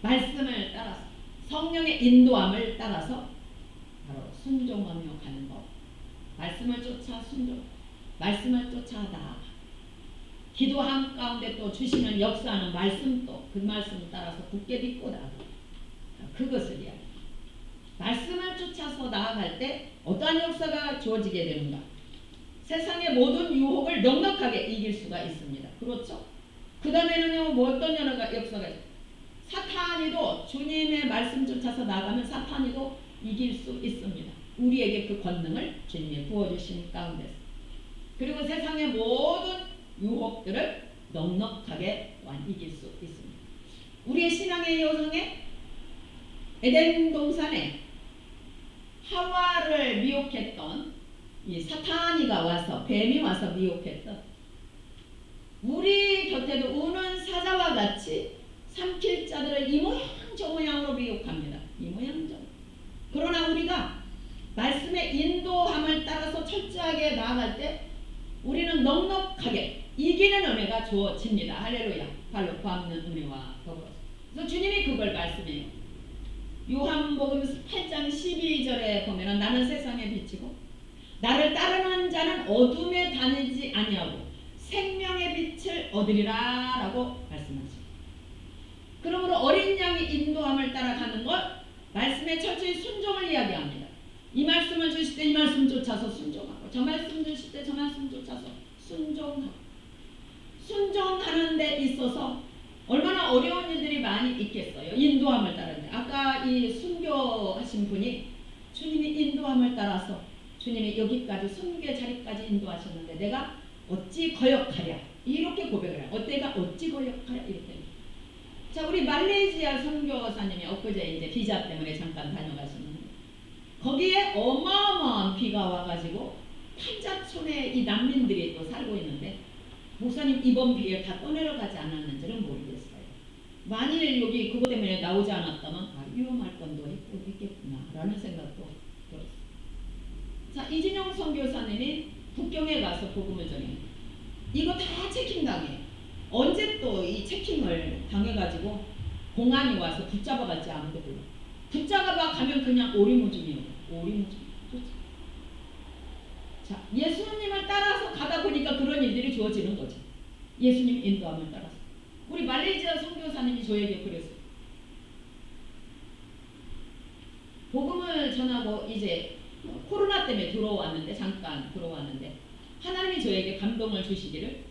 말씀을 따라서 성령의 인도함을 따라서 바로 순종하며 가는 것. 말씀을 쫓아 순종, 말씀을 쫓아 나아가. 기도함 가운데 또 주시는 역사하는 말씀도 그 말씀 따라서 굳게 믿고 나아가. 그것을 이야기합니다. 말씀을 쫓아서 나아갈 때 어떠한 역사가 주어지게 되는가? 세상의 모든 유혹을 넉넉하게 이길 수가 있습니다. 그렇죠? 그 다음에는요, 뭐 어떤 역사가 있어요? 사탄이도 주님의 말씀 쫓아서 나가면 사탄이도 이길 수 있습니다. 우리에게 그 권능을 주님이 부어주신 가운데서. 그리고 세상의 모든 유혹들을 넉넉하게 이길 수 있습니다. 우리의 신앙의 여정에 에덴 동산에 하와를 미혹했던 이 사탄이가 와서 뱀이 와서 미혹했던 우리 곁에도 우는 사자와 같이 삼킬 자들을 이 모양 저 모양으로 미혹합니다. 이 모양 저. 그러나 우리가 말씀의 인도함을 따라서 철저하게 나아갈 때 우리는 넉넉하게 이기는 은혜가 주어집니다. 할렐루야. 발로 구하는 은혜와 더불어서. 그래서 주님이 그걸 말씀해요. 요한복음 8장 12절에 보면 나는 세상의 빛이고 나를 따르는 자는 어둠에 다니지 아니하고 생명의 빛을 얻으리라 라고 말씀하십니다. 그러므로 어린 양이 인도함을 따라가는 것 말씀에 철저히 순종을 이야기합니다. 이 말씀을 주실 때 이 말씀 쫓아서 순종하고 저 말씀 주실 때 저 말씀 쫓아서 순종하고 순종하는 데 있어서 얼마나 어려운 일들이 많이 있겠어요. 인도함을 따르는데 아까 이 순교하신 분이 주님이 인도함을 따라서 주님이 여기까지 순교의 자리까지 인도하셨는데 내가 어찌 거역하랴 이렇게 고백을 해요. 내가 어찌 거역하랴 이렇게. 자, 우리 말레이시아 선교사님이 엊그제 이제 비자 때문에 잠깐 다녀가셨는데 거기에 어마어마한 비가 와가지고 탄자촌에 이 난민들이 또 살고 있는데 목사님 이번 비에 다 떠내려가지 않았는지는 모르겠어요. 만일 여기 그것 때문에 나오지 않았다면 위험할 건도 있겠구나 라는 생각도 들었어요. 자, 이진영 선교사님이 북경에 가서 복음을 전해요. 이거 다 체킹당해요. 언제 또 이 체킹을 당해가지고 공안이 와서 붙잡아갈지 아무도 몰라. 붙잡아가 가면 그냥 오리무중이에요. 오리무중. 자, 예수님을 따라서 가다 보니까 그런 일들이 주어지는 거죠. 예수님 인도함을 따라서. 우리 말레이시아 선교사님이 저에게 그랬어요. 복음을 전하고 이제 코로나 때문에 잠깐 들어왔는데 하나님이 저에게 감동을 주시기를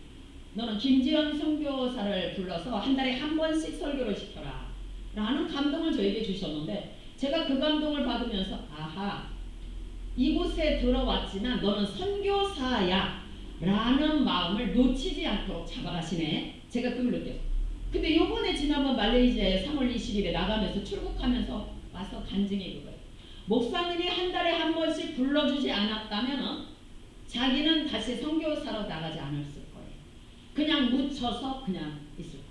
너는 김지연 선교사를 불러서 한 달에 한 번씩 설교를 시켜라 라는 감동을 저에게 주셨는데 제가 그 감동을 받으면서 아하 이곳에 들어왔지만 너는 선교사야 라는 마음을 놓치지 않도록 잡아가시네. 제가 그걸 느꼈어요. 근데 요번에 지난번 말레이시아에 3월 20일에 나가면서 출국하면서 와서 간증이 그거예요. 목사님이 한 달에 한 번씩 불러주지 않았다면 자기는 다시 선교사로 나가지 않았을 거예요. 그냥 묻혀서 그냥 있을 거예요.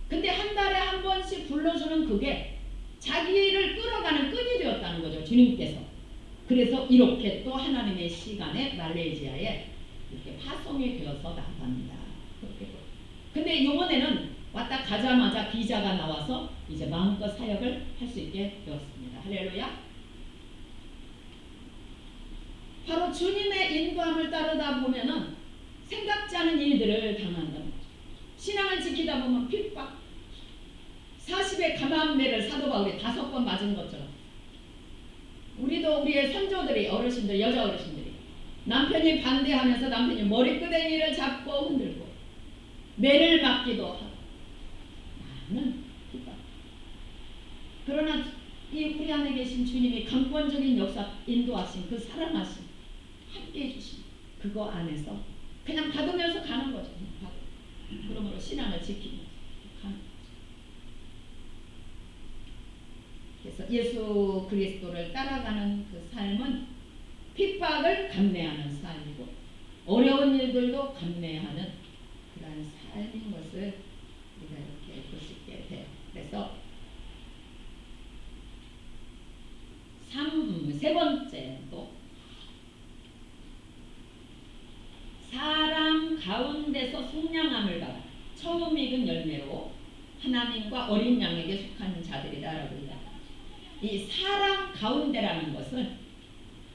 근데 한 달에 한 번씩 불러주는 그게 자기를 끌어가는 끈이 되었다는 거죠. 주님께서. 그래서 이렇게 또 하나님의 시간에 말레이시아에 이렇게 파송이 되어서 나갑니다. 그렇게 근데 이번에는 왔다 가자마자 비자가 나와서 이제 마음껏 사역을 할 수 있게 되었습니다. 할렐루야. 바로 주님의 인도함을 따르다 보면은 생각지 않은 일들을 당한다는 거죠. 신앙을 지키다 보면 핍박, 40의 감암매를 사도 바울이 5번 맞은 것처럼 우리도 우리의 선조들이 어르신들, 여자 어르신들이 남편이 반대하면서 남편이 머리끄댕이를 잡고 흔들고 매를 맞기도 하고 많은 핍박. 그러나 이 우리 안에 계신 주님이 강권적인 역사 인도하신 그 사랑하심 함께 해주신 그거 안에서 그냥 받으면서 가는 거죠. 그러므로 신앙을 지키면서 가는 거죠. 그래서 예수 그리스도를 따라가는 그 삶은 핍박을 감내하는 삶이고 어려운 일들도 감내하는 그러한 삶인 것을 우리가 이렇게 볼 수 있게 돼요. 그래서 세 번째도 사람 가운데서 속량함을 받아 처음 익은 열매로 하나님과 어린 양에게 속한 자들이다라고 합니다. 이 사람 가운데라는 것은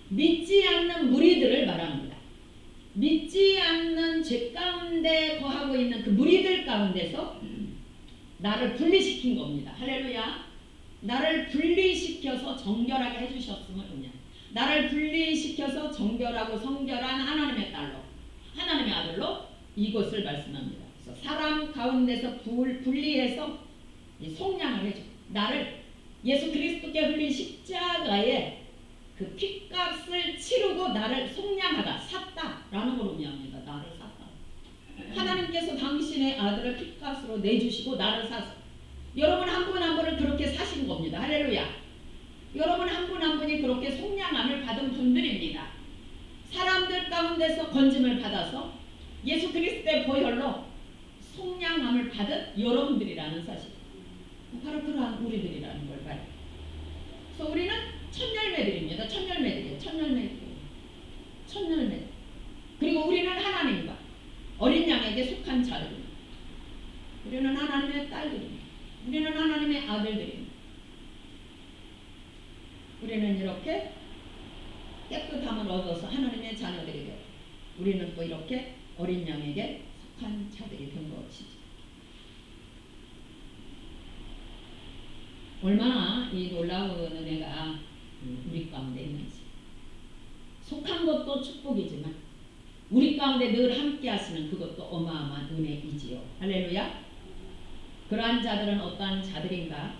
믿지 않는 무리들을 말합니다. 믿지 않는 죄 가운데 거하고 있는 그 무리들 가운데서 나를 분리시킨 겁니다. 할렐루야. 나를 분리시켜서 정결하게 해주셨음을 의미합니다. 나를 분리시켜서 정결하고 성결한 하나님의 딸로 하나님의 아들로 이것을 말씀합니다. 그래서 사람 가운데서 분리해서 속량을 해줘. 나를 예수 그리스도께 흘린 십자가에 그 핏값을 치르고 나를 속량하다 샀다라는 걸 의미합니다. 나를 샀다. 하나님께서 당신의 아들을 핏값으로 내주시고 나를 사서 여러분 한 분 한 분을 그렇게 사신 겁니다. 할렐루야. 여러분 한 분 한 분이 그렇게 속량함을 받은 분들입니다. 사람들 가운데서 건짐을 받아서 예수 그리스도의 보혈로 속량함을 받은 여러분들이라는 사실. 바로 그러한 우리들이라는 걸 봐요. 그래서 우리는 첫열매들입니다. 첫열매들이에요. 첫열매. 그리고 우리는 하나님과 어린 양에게 속한 자들입니다. 우리는 하나님의 딸들입니다. 우리는 하나님의 아들들입니다. 우리는 이렇게 깨끗함을 얻어서 하나님의 자녀들이 되고 우리는 또 이렇게 어린 양에게 속한 자들이 된 것이죠. 얼마나 이 놀라운 은혜가 우리 가운데 있는지. 속한 것도 축복이지만 우리 가운데 늘 함께 하시는 그것도 어마어마한 은혜이지요. 할렐루야. 그러한 자들은 어떠한 자들인가?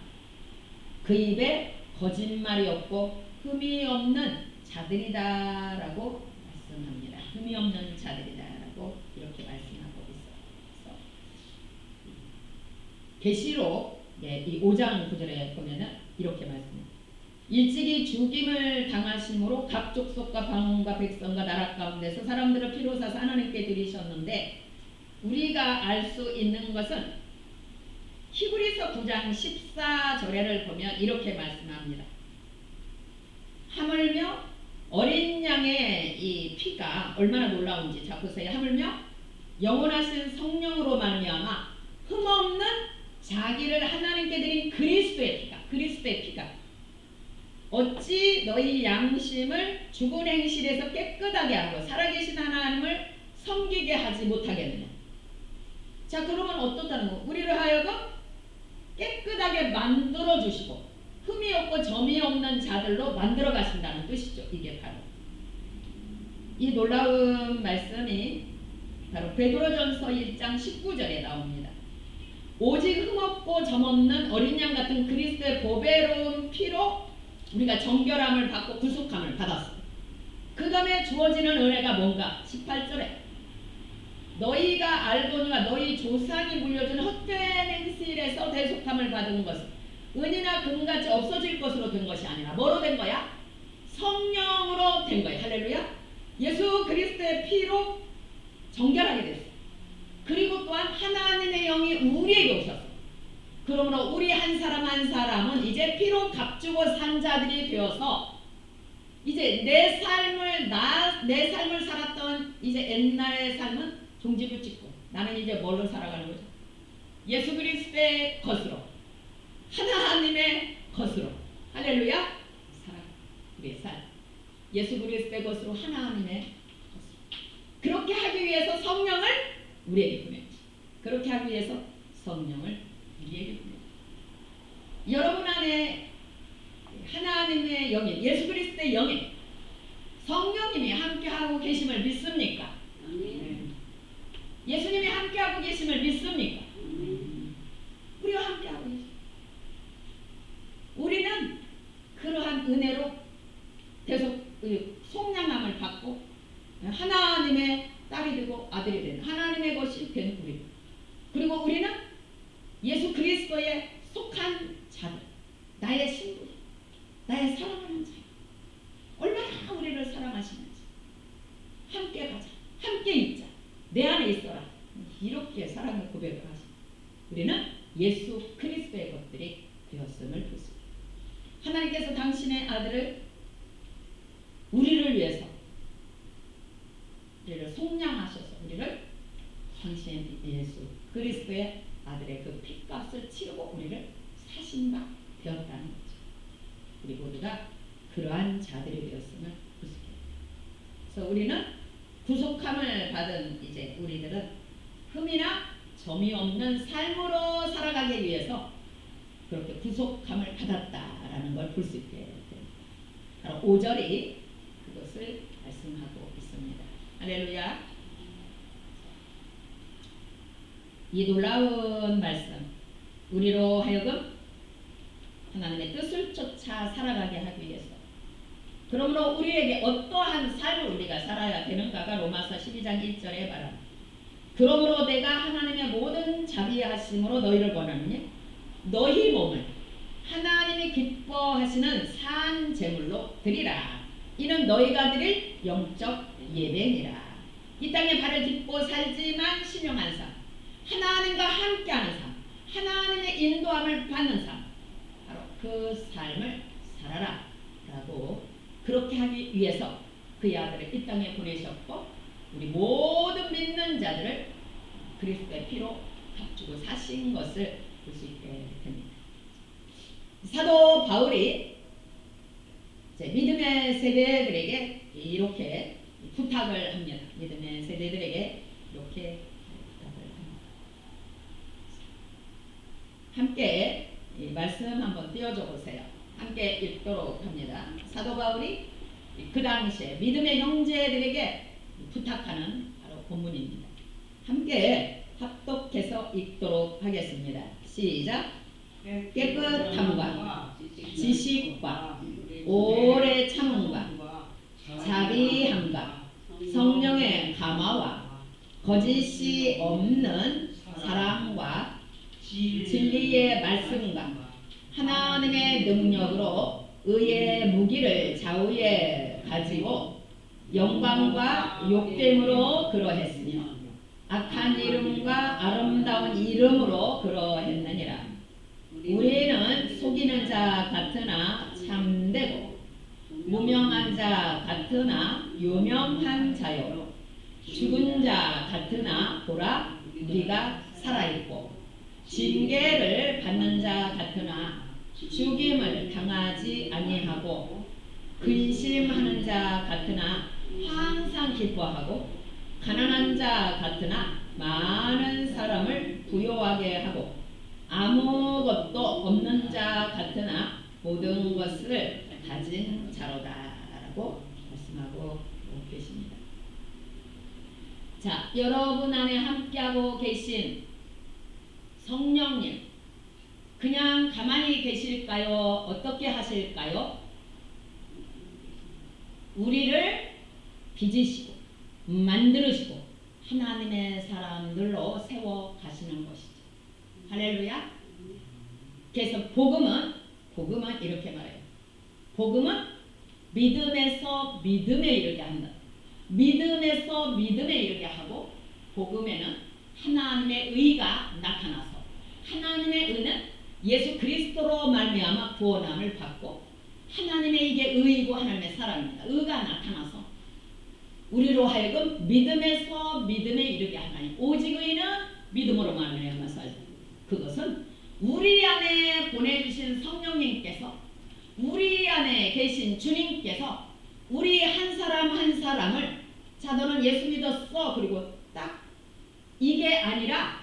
그 입에 거짓말이 없고 흠이 없는 자들이다라고 말씀합니다. 흠이 없는 자들이다라고 이렇게 말씀하고 있어요. 계시록 이 5장 9절에 보면은 이렇게 말씀합니다. 일찍이 죽임을 당하심으로 각 족속과 방언과 백성과 나라 가운데서 사람들을 피로 사서 하나님께 드리셨는데 우리가 알 수 있는 것은 히브리서 9장 14절에를 보면 이렇게 말씀합니다. 하물며 어린 양의 이 피가 얼마나 놀라운지 자 보세요. 하물며 영원하신 성령으로 말미암아 흠없는 자기를 하나님께 드린 그리스도의 피가 어찌 너희 양심을 죽은 행실에서 깨끗하게 하고 살아계신 하나님을 섬기게 하지 못하겠느냐. 자 그러면 어떻다는 거? 우리를 하여금 깨끗하게 만들어 주시고 흠이 없고 점이 없는 자들로 만들어 가신다는 뜻이죠. 이게 바로 이 놀라운 말씀이 바로 베드로전서 1장 19절에 나옵니다. 오직 흠없고 점없는 어린 양 같은 그리스도의 보배로운 피로 우리가 정결함을 받고 구속함을 받았습니다. 그 다음에 주어지는 은혜가 뭔가 18절에 너희가 알거니와 너희 조상이 물려준 헛된 행실에서 대속함을 받은 것은 은이나 금같이 없어질 것으로 된 것이 아니라 뭐로 된 거야? 성령으로 된 거야. 할렐루야. 예수 그리스도의 피로 정결하게 됐어. 그리고 또한 하나님의 영이 우리에게 오셨어. 그러므로 우리 한 사람 한 사람은 이제 피로 값주고 산 자들이 되어서 이제 내 삶을 살았던 이제 옛날의 삶은 종지부 찍고 나는 이제 뭘로 살아가는 거죠? 예수 그리스도의 것으로 하나님의 것으로 할렐루야 살아 우리의 삶 예수 그리스도의 것으로 하나님의 것으로 그렇게 하기 위해서 성령을 우리에게 보냈지. 그렇게 하기 위해서 성령을 우리에게 보냈지. 여러분 안에 하나님의 영이 예수 그리스도의 영이 성령님이 함께하고 계심을 믿습니까? 예수님이 함께하고 계심을 믿습니까? 우리와 함께하고 계십니다. 우리는 그러한 은혜로 계속 속량함을 받고 하나님의 딸이 되고 아들이 되는 하나님의 것이 된 우리. 그리고 우리는 예수 그리스도에 속한 자들, 나의 신부, 나의 사랑하는 자. 얼마나 우리를 사랑하시는지. 함께 가자, 함께 있자, 내 안에 있어라. 이렇게 사랑의 고백을 하십니다. 우리는 예수 그리스도의 것들이 되었음을 보십니다. 하나님께서 당신의 아들을 우리를 위해서 우리를 속량하셔서 우리를 당신 예수 그리스도의 아들의 그 핏값을 치르고 우리를 사신 바 되었다는 거죠. 우리 모두가 그러한 자들이 되었음을 보십니다. 그래서 우리는 구속함을 받은 이제 우리들은 흠이나 점이 없는 삶으로 살아가기 위해서 그렇게 구속함을 받았다라는 걸 볼 수 있게 됩니다. 바로 5절이 그것을 말씀하고 있습니다. 할렐루야. 이 놀라운 말씀 우리로 하여금 하나님의 뜻을 쫓아 살아가게 하기 위해서 그러므로 우리에게 어떠한 삶을 우리가 살아야 되는가가 로마서 12장 1절에 말합니다. 그러므로 내가 하나님의 모든 자비하심으로 너희를 권하느니 너희 몸을 하나님이 기뻐하시는 산 제물로 드리라. 이는 너희가 드릴 영적 예배니라. 이 땅에 발을 딛고 살지만 신령한 삶, 하나님과 함께하는 삶, 하나님의 인도함을 받는 삶, 바로 그 삶을 살아라 라고 그렇게 하기 위해서 그의 아들을 이 땅에 보내셨고 우리 모든 믿는 자들을 그리스도의 피로 값주고 사신 것을 볼 수 있게 됩니다. 사도 바울이 이제 믿음의 세대들에게 이렇게 부탁을 합니다. 믿음의 세대들에게 이렇게 부탁을 합니다. 함께 이 말씀 한번 띄워줘 보세요. 함께 읽도록 합니다. 사도 바울이 그 당시에 믿음의 형제들에게 부탁하는 바로 본문입니다. 함께 합독해서 읽도록 하겠습니다. 시작. 깨끗함과 지식과 오래 참음과 자비함과 성령의 감화와 거짓이 없는 사랑과 진리의 말씀과 하나님의 능력으로 의의 무기를 좌우에 가지고 영광과 욕됨으로 그러했으며 악한 이름과 아름다운 이름으로 그러했느니라. 우리는 속이는 자 같으나 참되고 무명한 자 같으나 유명한 자요 죽은 자 같으나 보라 우리가 살아있고 징계를 받는 자 같으나 죽임을 당하지 아니하고 근심하는 자 같으나 항상 기뻐하고 가난한 자 같으나 많은 사람을 부요하게 하고 아무것도 없는 자 같으나 모든 것을 가진 자로다라고 말씀하고 계십니다. 자, 여러분 안에 함께하고 계신 성령님 그냥 가만히 계실까요? 어떻게 하실까요? 우리를 빚으시고 만들으시고 하나님의 사람들로 세워 가시는 것이죠. 할렐루야. 그래서 복음은 이렇게 말해요. 복음은 믿음에서 믿음에 이르게 한다. 믿음에서 믿음에 이르게 하고 복음에는 하나님의 의가 나타나서 하나님의 의는 예수 그리스도로 말미암아 구원함을 받고 하나님의 이게 의이고 하나님의 사랑입니다. 의가 나타나서 우리로 하여금 믿음에서 믿음에 이르게 하나니 오직 의는 믿음으로 말미암아 살다. 그것은 우리 안에 보내주신 성령님께서, 우리 안에 계신 주님께서 우리 한 사람 한 사람을, 자 너는 예수 믿었어, 그리고 딱 이게 아니라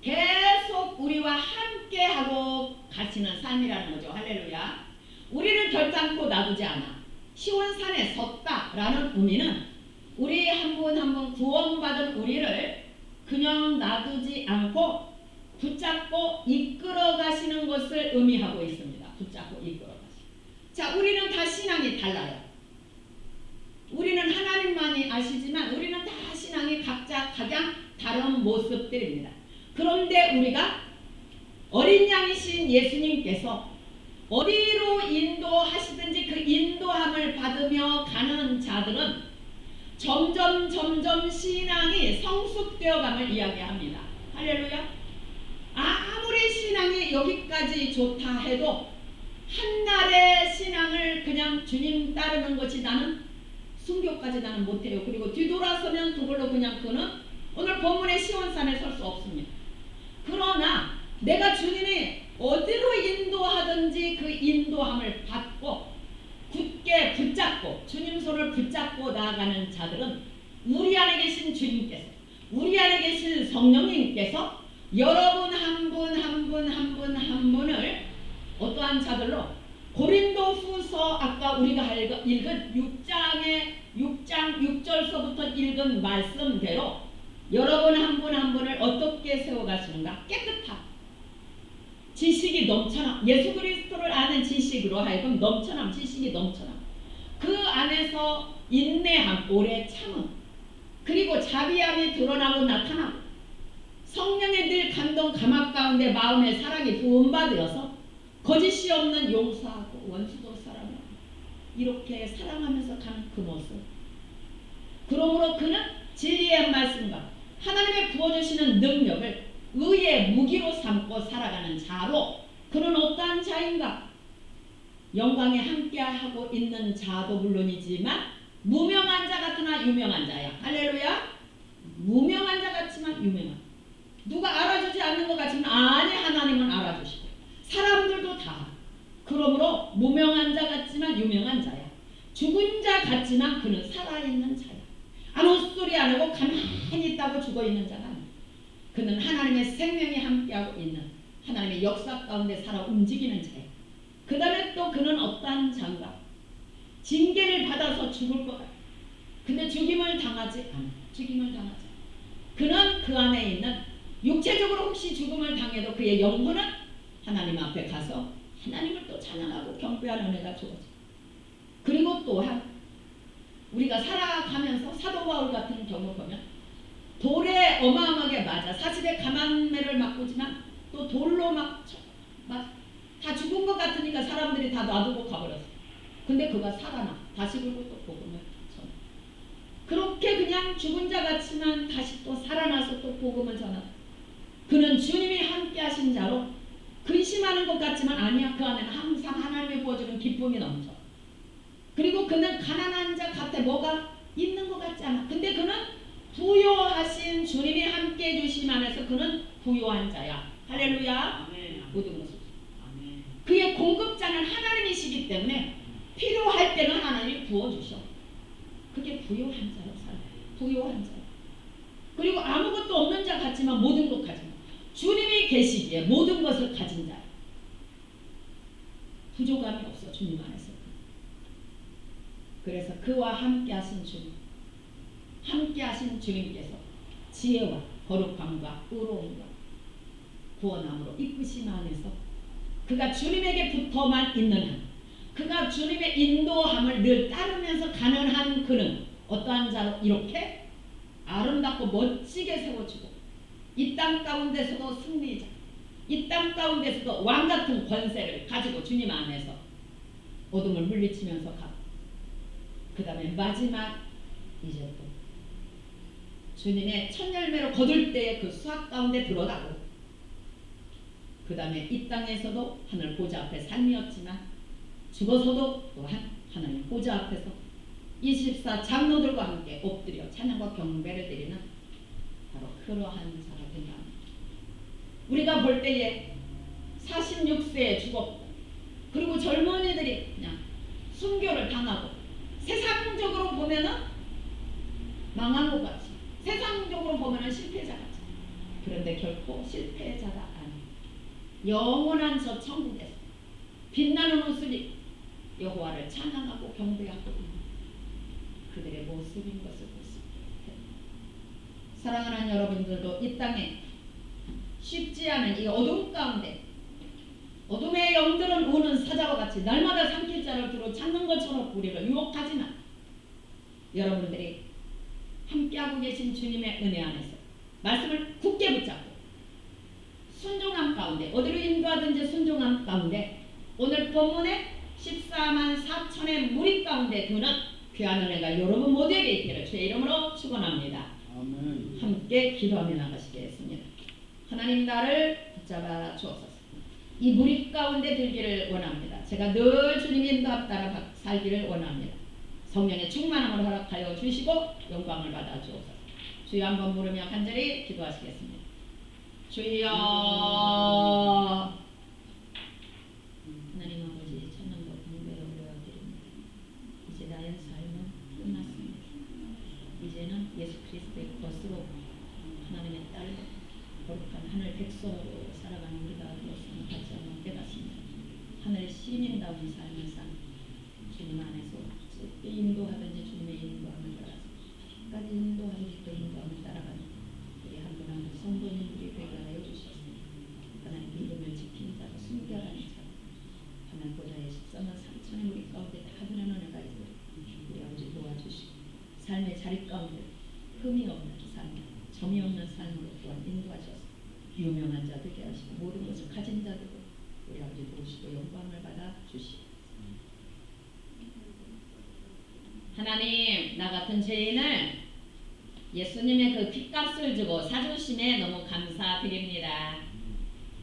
계속 우리와 함께하고 가시는 삶이라는 거죠. 할렐루야. 우리를 결단코 놔두지 않아. 시온산에 섰다라는 의미는 우리 한 분 한 분 구원받은 우리를 그냥 놔두지 않고 붙잡고 이끌어 가시는 것을 의미하고 있습니다. 붙잡고 이끌어 가시는. 자, 우리는 다 신앙이 달라요. 우리는 하나님만이 아시지만 우리는 다 신앙이 각자 각양 다른 모습들입니다. 그런데 우리가 어린 양이신 예수님께서 어디로 인도하시든지 그 인도함을 받으며 가는 자들은 점점 신앙이 성숙되어감을 이야기합니다. 할렐루야. 아무리 신앙이 여기까지 좋다 해도 한날의 신앙을 그냥 주님 따르는 것이 나는 순교까지 나는 못해요. 그리고 뒤돌아서면 그걸로 그냥 그는 오늘 본문의 시온산에 설 수 없습니다. 그러나 내가 주님이 어디로 인도하든지 그 인도함을 받고 굳게 붙잡고 주님 손을 붙잡고 나아가는 자들은 우리 안에 계신 주님께서, 우리 안에 계신 성령님께서 여러분 한 분 한 분을 어떠한 자들로 고린도 후서 아까 우리가 읽은 6장 6절서부터 읽은 말씀대로 여러분 한 분 한 분을 어떻게 세워가시는가? 깨끗한 지식이 넘쳐나, 예수 그리스도를 아는 지식으로 하여금 넘쳐남, 지식이 넘쳐남. 그 안에서 인내함, 오래 참음, 그리고 자비함이 드러나고 나타나고 성령의 늘 감동 감화 가운데 마음의 사랑이 부음받으어서 거짓이 없는 용서하고 원수도 사랑하고 이렇게 사랑하면서 가는 그 모습. 그러므로 그는 진리의 말씀과 하나님의 부어주시는 능력을 의의 무기로 삼고 살아가는 자로, 그는 어떠한 자인가? 영광에 함께하고 있는 자도 물론이지만 무명한 자 같으나 유명한 자야. 할렐루야. 무명한 자 같지만 유명한, 누가 알아주지 않는 것 같지만 아니 하나님은 알아주시고 사람들도 다. 그러므로 무명한 자 같지만 유명한 자야. 죽은 자 같지만 그는 살아있는 자야. 아무 소리 안 하고 가만히 있다고 죽어있는 자가 아니야. 그는 하나님의 생명이 함께하고 있는, 하나님의 역사 가운데 살아 움직이는 자야. 그 다음에 또 그는 어떠한 자인가? 징계를 받아서 죽을 것 같아. 근데 죽임을 당하지 않아. 죽임을 당하지 않아. 그는 그 안에 있는, 육체적으로 혹시 죽음을 당해도 그의 영혼은 하나님 앞에 가서 하나님을 또 찬양하고 경배하는 은혜가 주어져. 그리고 또한 우리가 살아가면서 사도 바울 같은 경우 보면 돌에 어마어마하게 맞아 40의 가만매를 맞고지만 또 돌로 막 다 죽은 것 같으니까 사람들이 다 놔두고 가버렸어. 근데 그가 살아나 다시 그리고 또 복음을 전해. 그렇게 그냥 죽은 자 같지만 다시 또 살아나서 또 복음을 전하고, 그는 주님이 함께 하신 자로 근심하는 것 같지만 아니야. 그 안에는 항상 하나님이 부어주는 기쁨이 넘쳐. 그리고 그는 가난한 자 같아 뭐가 있는 것 같지 않아. 근데 그는 부요하신 주님이 함께 해주심 안에서 그는 부요한 자야. 할렐루야. 모든 것을. 그의 공급자는 하나님이시기 때문에 필요할 때는 하나님이 부어주셔. 그게 부요한 자로 살아. 부요한 자. 그리고 아무것도 없는 자 같지만 모든 것 가진 자. 주님이 계시기에 모든 것을 가진 자. 부족함이 없어 주님 안에서. 그래서 그와 함께 하신 주님, 함께 하신 주님께서 지혜와 거룩함과 의로움과 구원함으로 이끄심 안에서 그가 주님에게 붙어만 있는 한, 그가 주님의 인도함을 늘 따르면서 가는 한, 그는 어떠한 자로 이렇게 아름답고 멋지게 세워주고 이 땅 가운데서도 승리자, 이 땅 가운데서도 왕같은 권세를 가지고 주님 안에서 어둠을 물리치면서 가고, 그 다음에 마지막 이제 또 주님의 첫 열매로 거둘 때의 그 수확 가운데 들어가고, 그 다음에 이 땅에서도 하늘 보좌 앞에 삶이었지만 죽어서도 또한 하나님 보좌 앞에서 24 장로들과 함께 엎드려 찬양과 경배를 드리는 바로 그러한 자가 된다. 우리가 볼 때에 46세에 죽었고, 그리고 젊은이들이 그냥 순교를 당하고, 세상적으로 보면은 망한 것 같이, 세상적으로 보면은 실패자 같이. 그런데 결코 실패자가 아니에요. 영원한 저 천국에서 빛나는 옷을 여호와를 찬양하고 경배하고 있는 그들의 모습인 것을 볼 수 있습니다. 사랑하는 여러분들도 이 땅에 쉽지 않은 이 어둠 가운데, 어둠의 영들은 우는 사자와 같이 날마다 삼킬 자를 두루 찾는 것처럼 우리를 유혹하지만, 여러분들이 함께하고 계신 주님의 은혜 안에서 말씀을 굳게 붙잡고 순종함 가운데, 어디로 인도하든지 순종함 가운데, 오늘 본문에 14만 4천의 무리 가운데 드는 귀한 은혜가 여러분 모두에게 있기를 주의 이름으로 축원합니다. 아멘. 함께 기도하며 나가시겠습니다. 하나님, 나를 붙잡아 주옵소서. 이 무리 가운데 들기를 원합니다. 제가 늘 주님 인도함 따라 살기를 원합니다. 성령의 충만함을 허락하여 주시고 영광을 받아 주옵소서. 주여 한번 부르며 간절히 기도하시겠습니다. 주여. 하나님 아버지, 천년도 경배를 올려드립니다. 이제 나의 삶은 끝났습니다. 이제는 예수 그리스도의 것으로 하나님의 딸, 거룩한 하늘 백성으로 살아가는 우리가 되었음을 다시 한번 깨닫습니다. 하늘의 시민다운 삶을 산 주님 안에서 어떻게 인도하든지 주님의 인도함을 따라서 끝까지 인도하는 그 인도함을 따라가는 우리 한 분 한 분 성도님들이 되게 하여 주셨습니다. 하나님 믿음을 지킨 자로 순결한 자, 하나님 보좌에 14만 3천의 우리 가운데 다분한 은혜가 있고, 우리 아버지 도와주시고 삶의 자리 가운데 흠이 없는 삶, 점이 없는 삶으로 또한 인도하셔서 유명한 자 되게 하시고 모든 것을 가진 자들로 우리 아버지 도우시고 영광을 받아 주시고, 하나님, 나 같은 죄인을 예수님의 그 핏값을 주고 사주심에 너무 감사드립니다.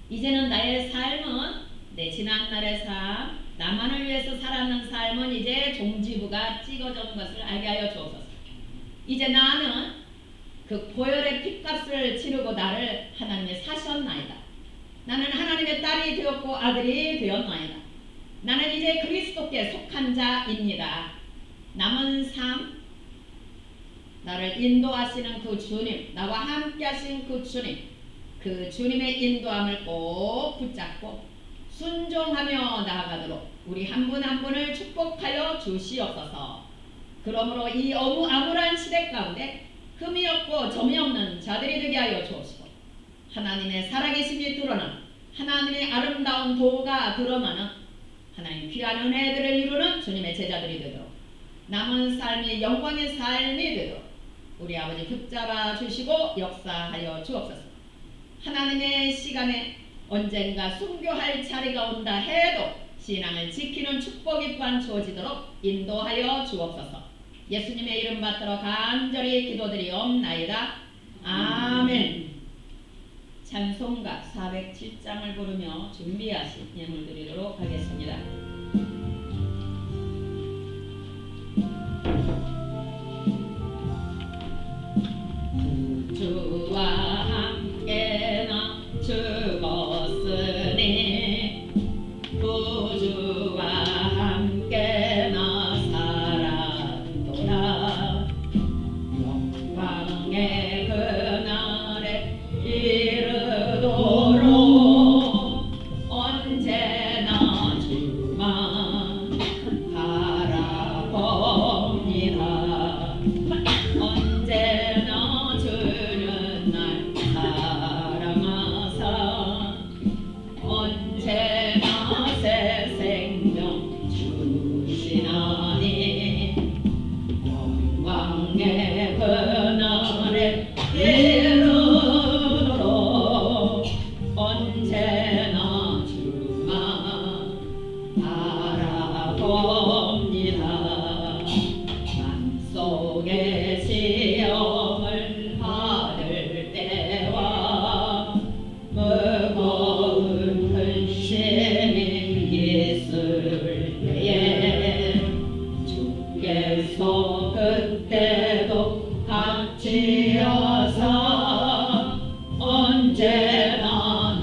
이제는 나의 삶은, 내 지난날의 삶, 나만을 위해서 살았는 삶은 이제 종지부가 찍어진 것을 알게 하여 주옵소서. 이제 나는 그 보혈의 핏값을 치르고 나를 하나님의 사셨나이다. 나는 하나님의 딸이 되었고 아들이 되었나이다. 나는 이제 그리스도께 속한 자입니다. 남은 삶, 나를 인도하시는 그 주님, 나와 함께 하신 그 주님, 그 주님의 인도함을 꼭 붙잡고 순종하며 나아가도록 우리 한 분 한 분을 축복하여 주시옵소서. 그러므로 이 암울한 시대 가운데 흠이 없고 점이 없는 자들이 되게 하여 주옵시고, 하나님의 살아계심이 드러나는, 하나님의 아름다운 도가 드러나는 하나님 귀한 은혜들을 이루는 주님의 제자들이 되도록, 남은 삶이 영광의 삶이 되도록 우리 아버지 붙잡아 주시고 역사하여 주옵소서. 하나님의 시간에 언젠가 순교할 자리가 온다 해도 신앙을 지키는 축복이 또한 주어지도록 인도하여 주옵소서. 예수님의 이름 받들어 간절히 기도드리옵나이다. 아멘. 찬송가 407장을 부르며 준비하신 예물 드리도록 하겠습니다. 주와 함께 나 죽었으니 구주와 함께 나 살았도다. 영광의 그날에 이르도록 언제나 주만 바라봅니다. 언제나 주는 날 사랑하사 언제나 새 생명 주시나니 영광의 그날에 이르도록 언제나 주만 바라봅니다. 맘속에 시험을 받을 때와 무거운 근심이 있을 때에 주께서 그때도 같이 하사 언제나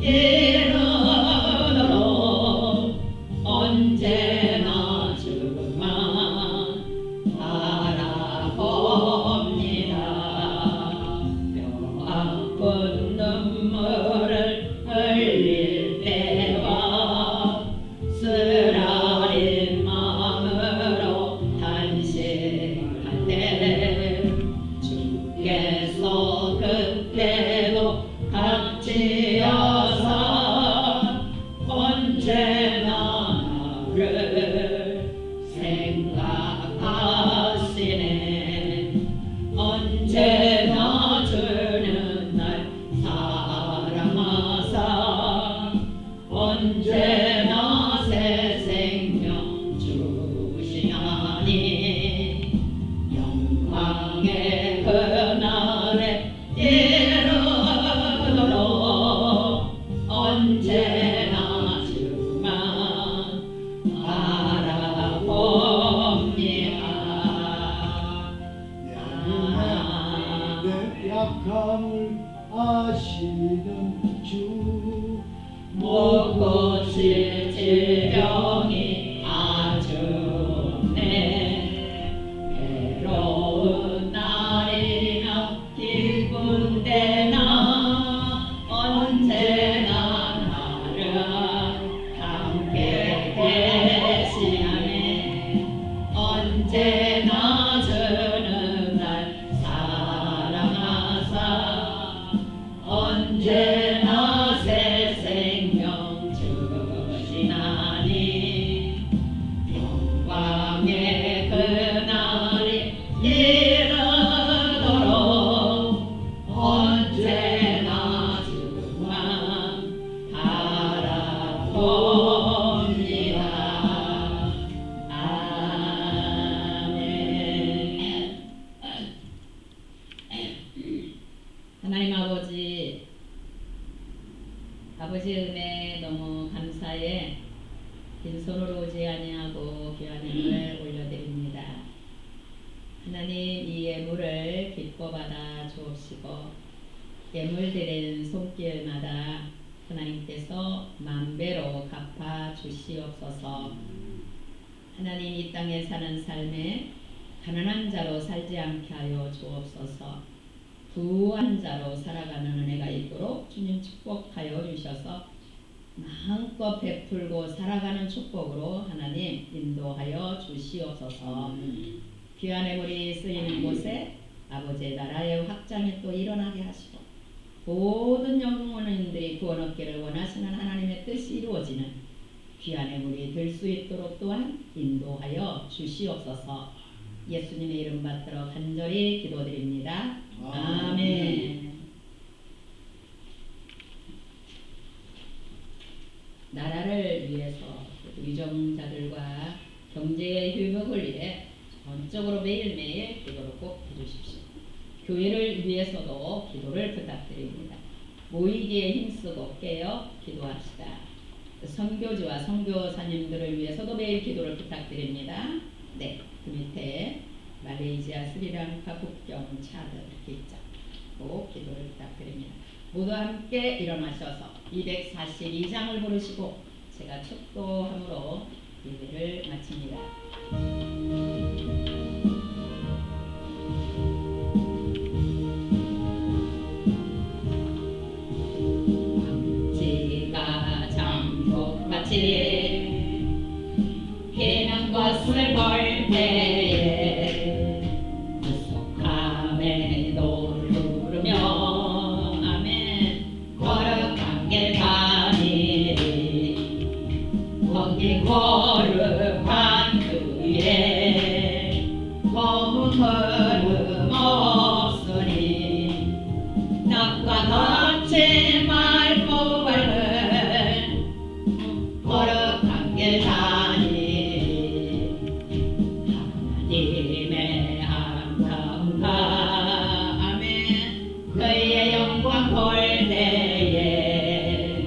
이르도록 언제나 주만 바라봅니다. 뼈 아픈 눈물을 흘릴 때와 쓰라린 마음으로 탄식할 때 주께서 그때도 같이 여사 언제나 나를 생각하시네. 언제나 주는 날 사랑하사 언제나 새 생명 주시나니 영광의 그날에 이르도록 언제나 주만 바라봅니다. 내 약함을 아시는 주 못 고칠 질병이 아주 네 괴로운 날이나 기쁜 때나 언제나 나를 함께 계시네. 언제나 주는 날 사랑하사 언제나 새 생명 주시나니 영광의 그날이 이르도록 언제나 주만 바라봅니다. 아멘. 하나님 아버지 은혜 너무 감사해 빈손으로 오지 아니하고 귀한 예물을 올려드립니다. 하나님 이 예물을 기뻐 받아 주옵시고 예물 드린 손길마다 하나님께서 만배로 갚아 주시옵소서. 하나님 이 땅에 사는 삶에 가난한 자로 살지 않게 하여 주옵소서. 부한 자로 살아가는 은혜가 있도록 주님 축복하여 주셔서 마음껏 베풀고 살아가는 축복으로 하나님 인도하여 주시옵소서. 귀한 예물이 쓰이는 곳에 아버지의 나라의 확장이 또 일어나게 하시고 모든 영혼인들이 구원 얻기를 원하시는 하나님의 뜻이 이루어지는 귀한 예물이 될 수 있도록 또한 인도하여 주시옵소서. 예수님의 이름 받들어 간절히 기도드립니다. 아멘. 나라를 위해서 위정자들과 경제의 회복을 위해 전적으로 매일매일 기도를 꼭 해주십시오. 교회를 위해서도 기도를 부탁드립니다. 모이기에 힘쓰고 깨어 기도합시다. 선교주와 선교사님들을 위해서도 매일 기도를 부탁드립니다. 네, 그 밑에 말레이시아, 스리랑카 국경 차들 이렇게 있죠. 꼭 기도를 부탁드립니다. 모두 함께 일어나셔서 242장을 부르시고 제가 축도함으로 예배를 마칩니다. 지가 장독같이 피는 것을 볼 때에 구속함에 노르며 아멘. 거룩한 길 다니리 거기 거룩한 그에 검은 흐름 없으니 낮과 같이 맑고 밝은 거룩한 길 다니리 하나님의 아름다운 아멘. 그의 영광 볼 때에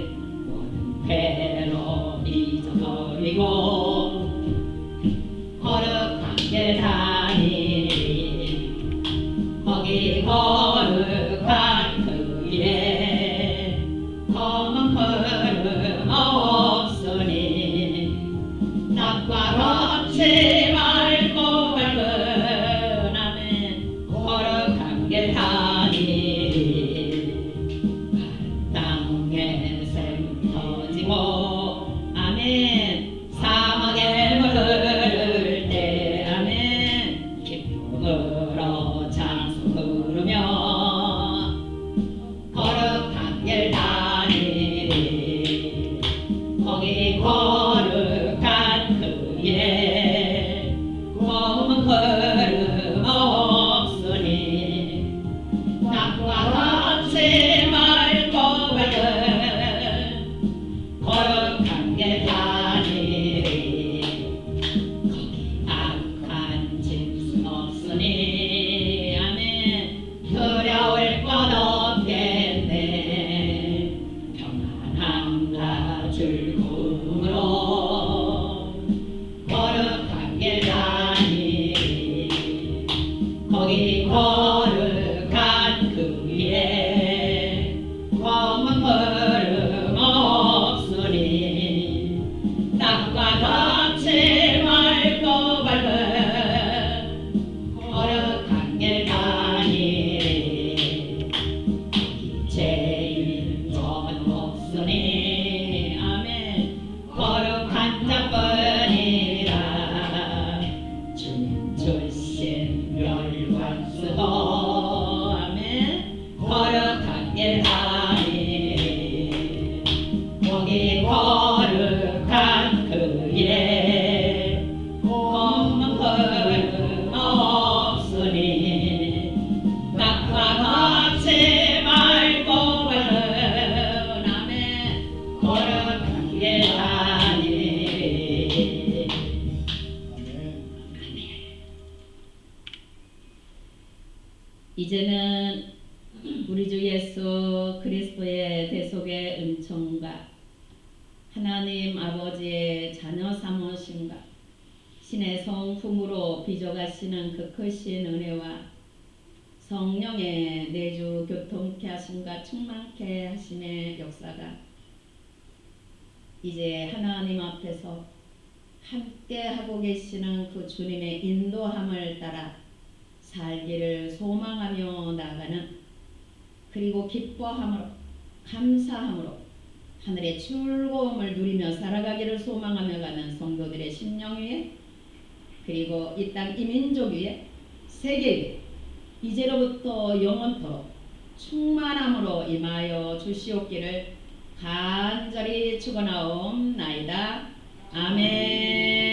거기 거룩한 그에 검은 걸음 없으니 낙과 같이 맑고 밝은 거룩한 게 다니리 거기 악한 짐승 없으니 아멘 두려울 것 없겠네 평안함과 즐거움으로 거룩한 길 다니리 거기 거룩한 그 위에 검은 걸음 없으니 땅과 같이 맑고 밝은 거룩한 길 다니리 거기 죄인 전 없으니 아멘 거룩한 자뿐이라 주님 주신 멸관 쓰고 아멘 거룩한 길 다니리 거기 거룩한 그에 검은 걸음 없으니 낙과 같이 맑고 밝은 아멘 거룩한 길 다니리 이제는 우리 주 예수 그리스도의 대속의 은총과 하나님 아버지의 자녀 삼으심과 신의 성품으로 빚어가시는 그 크신 은혜와 성령의 내주 교통케 하심과 충만케 하심의 역사가 이제 하나님 앞에서 함께 하고 계시는 그 주님의 인도함을 따라 살기를 소망하며 나아가는 그리고 기뻐함으로 감사함으로 하늘의 즐거움을 누리며 살아가기를 소망하며 가는 성도들의 심령 위에 그리고 이 땅 이민족 위에 세계 위에 이제로부터 영원토록 충만함으로 임하여 주시옵기를 간절히 축원하옵나이다. 아멘.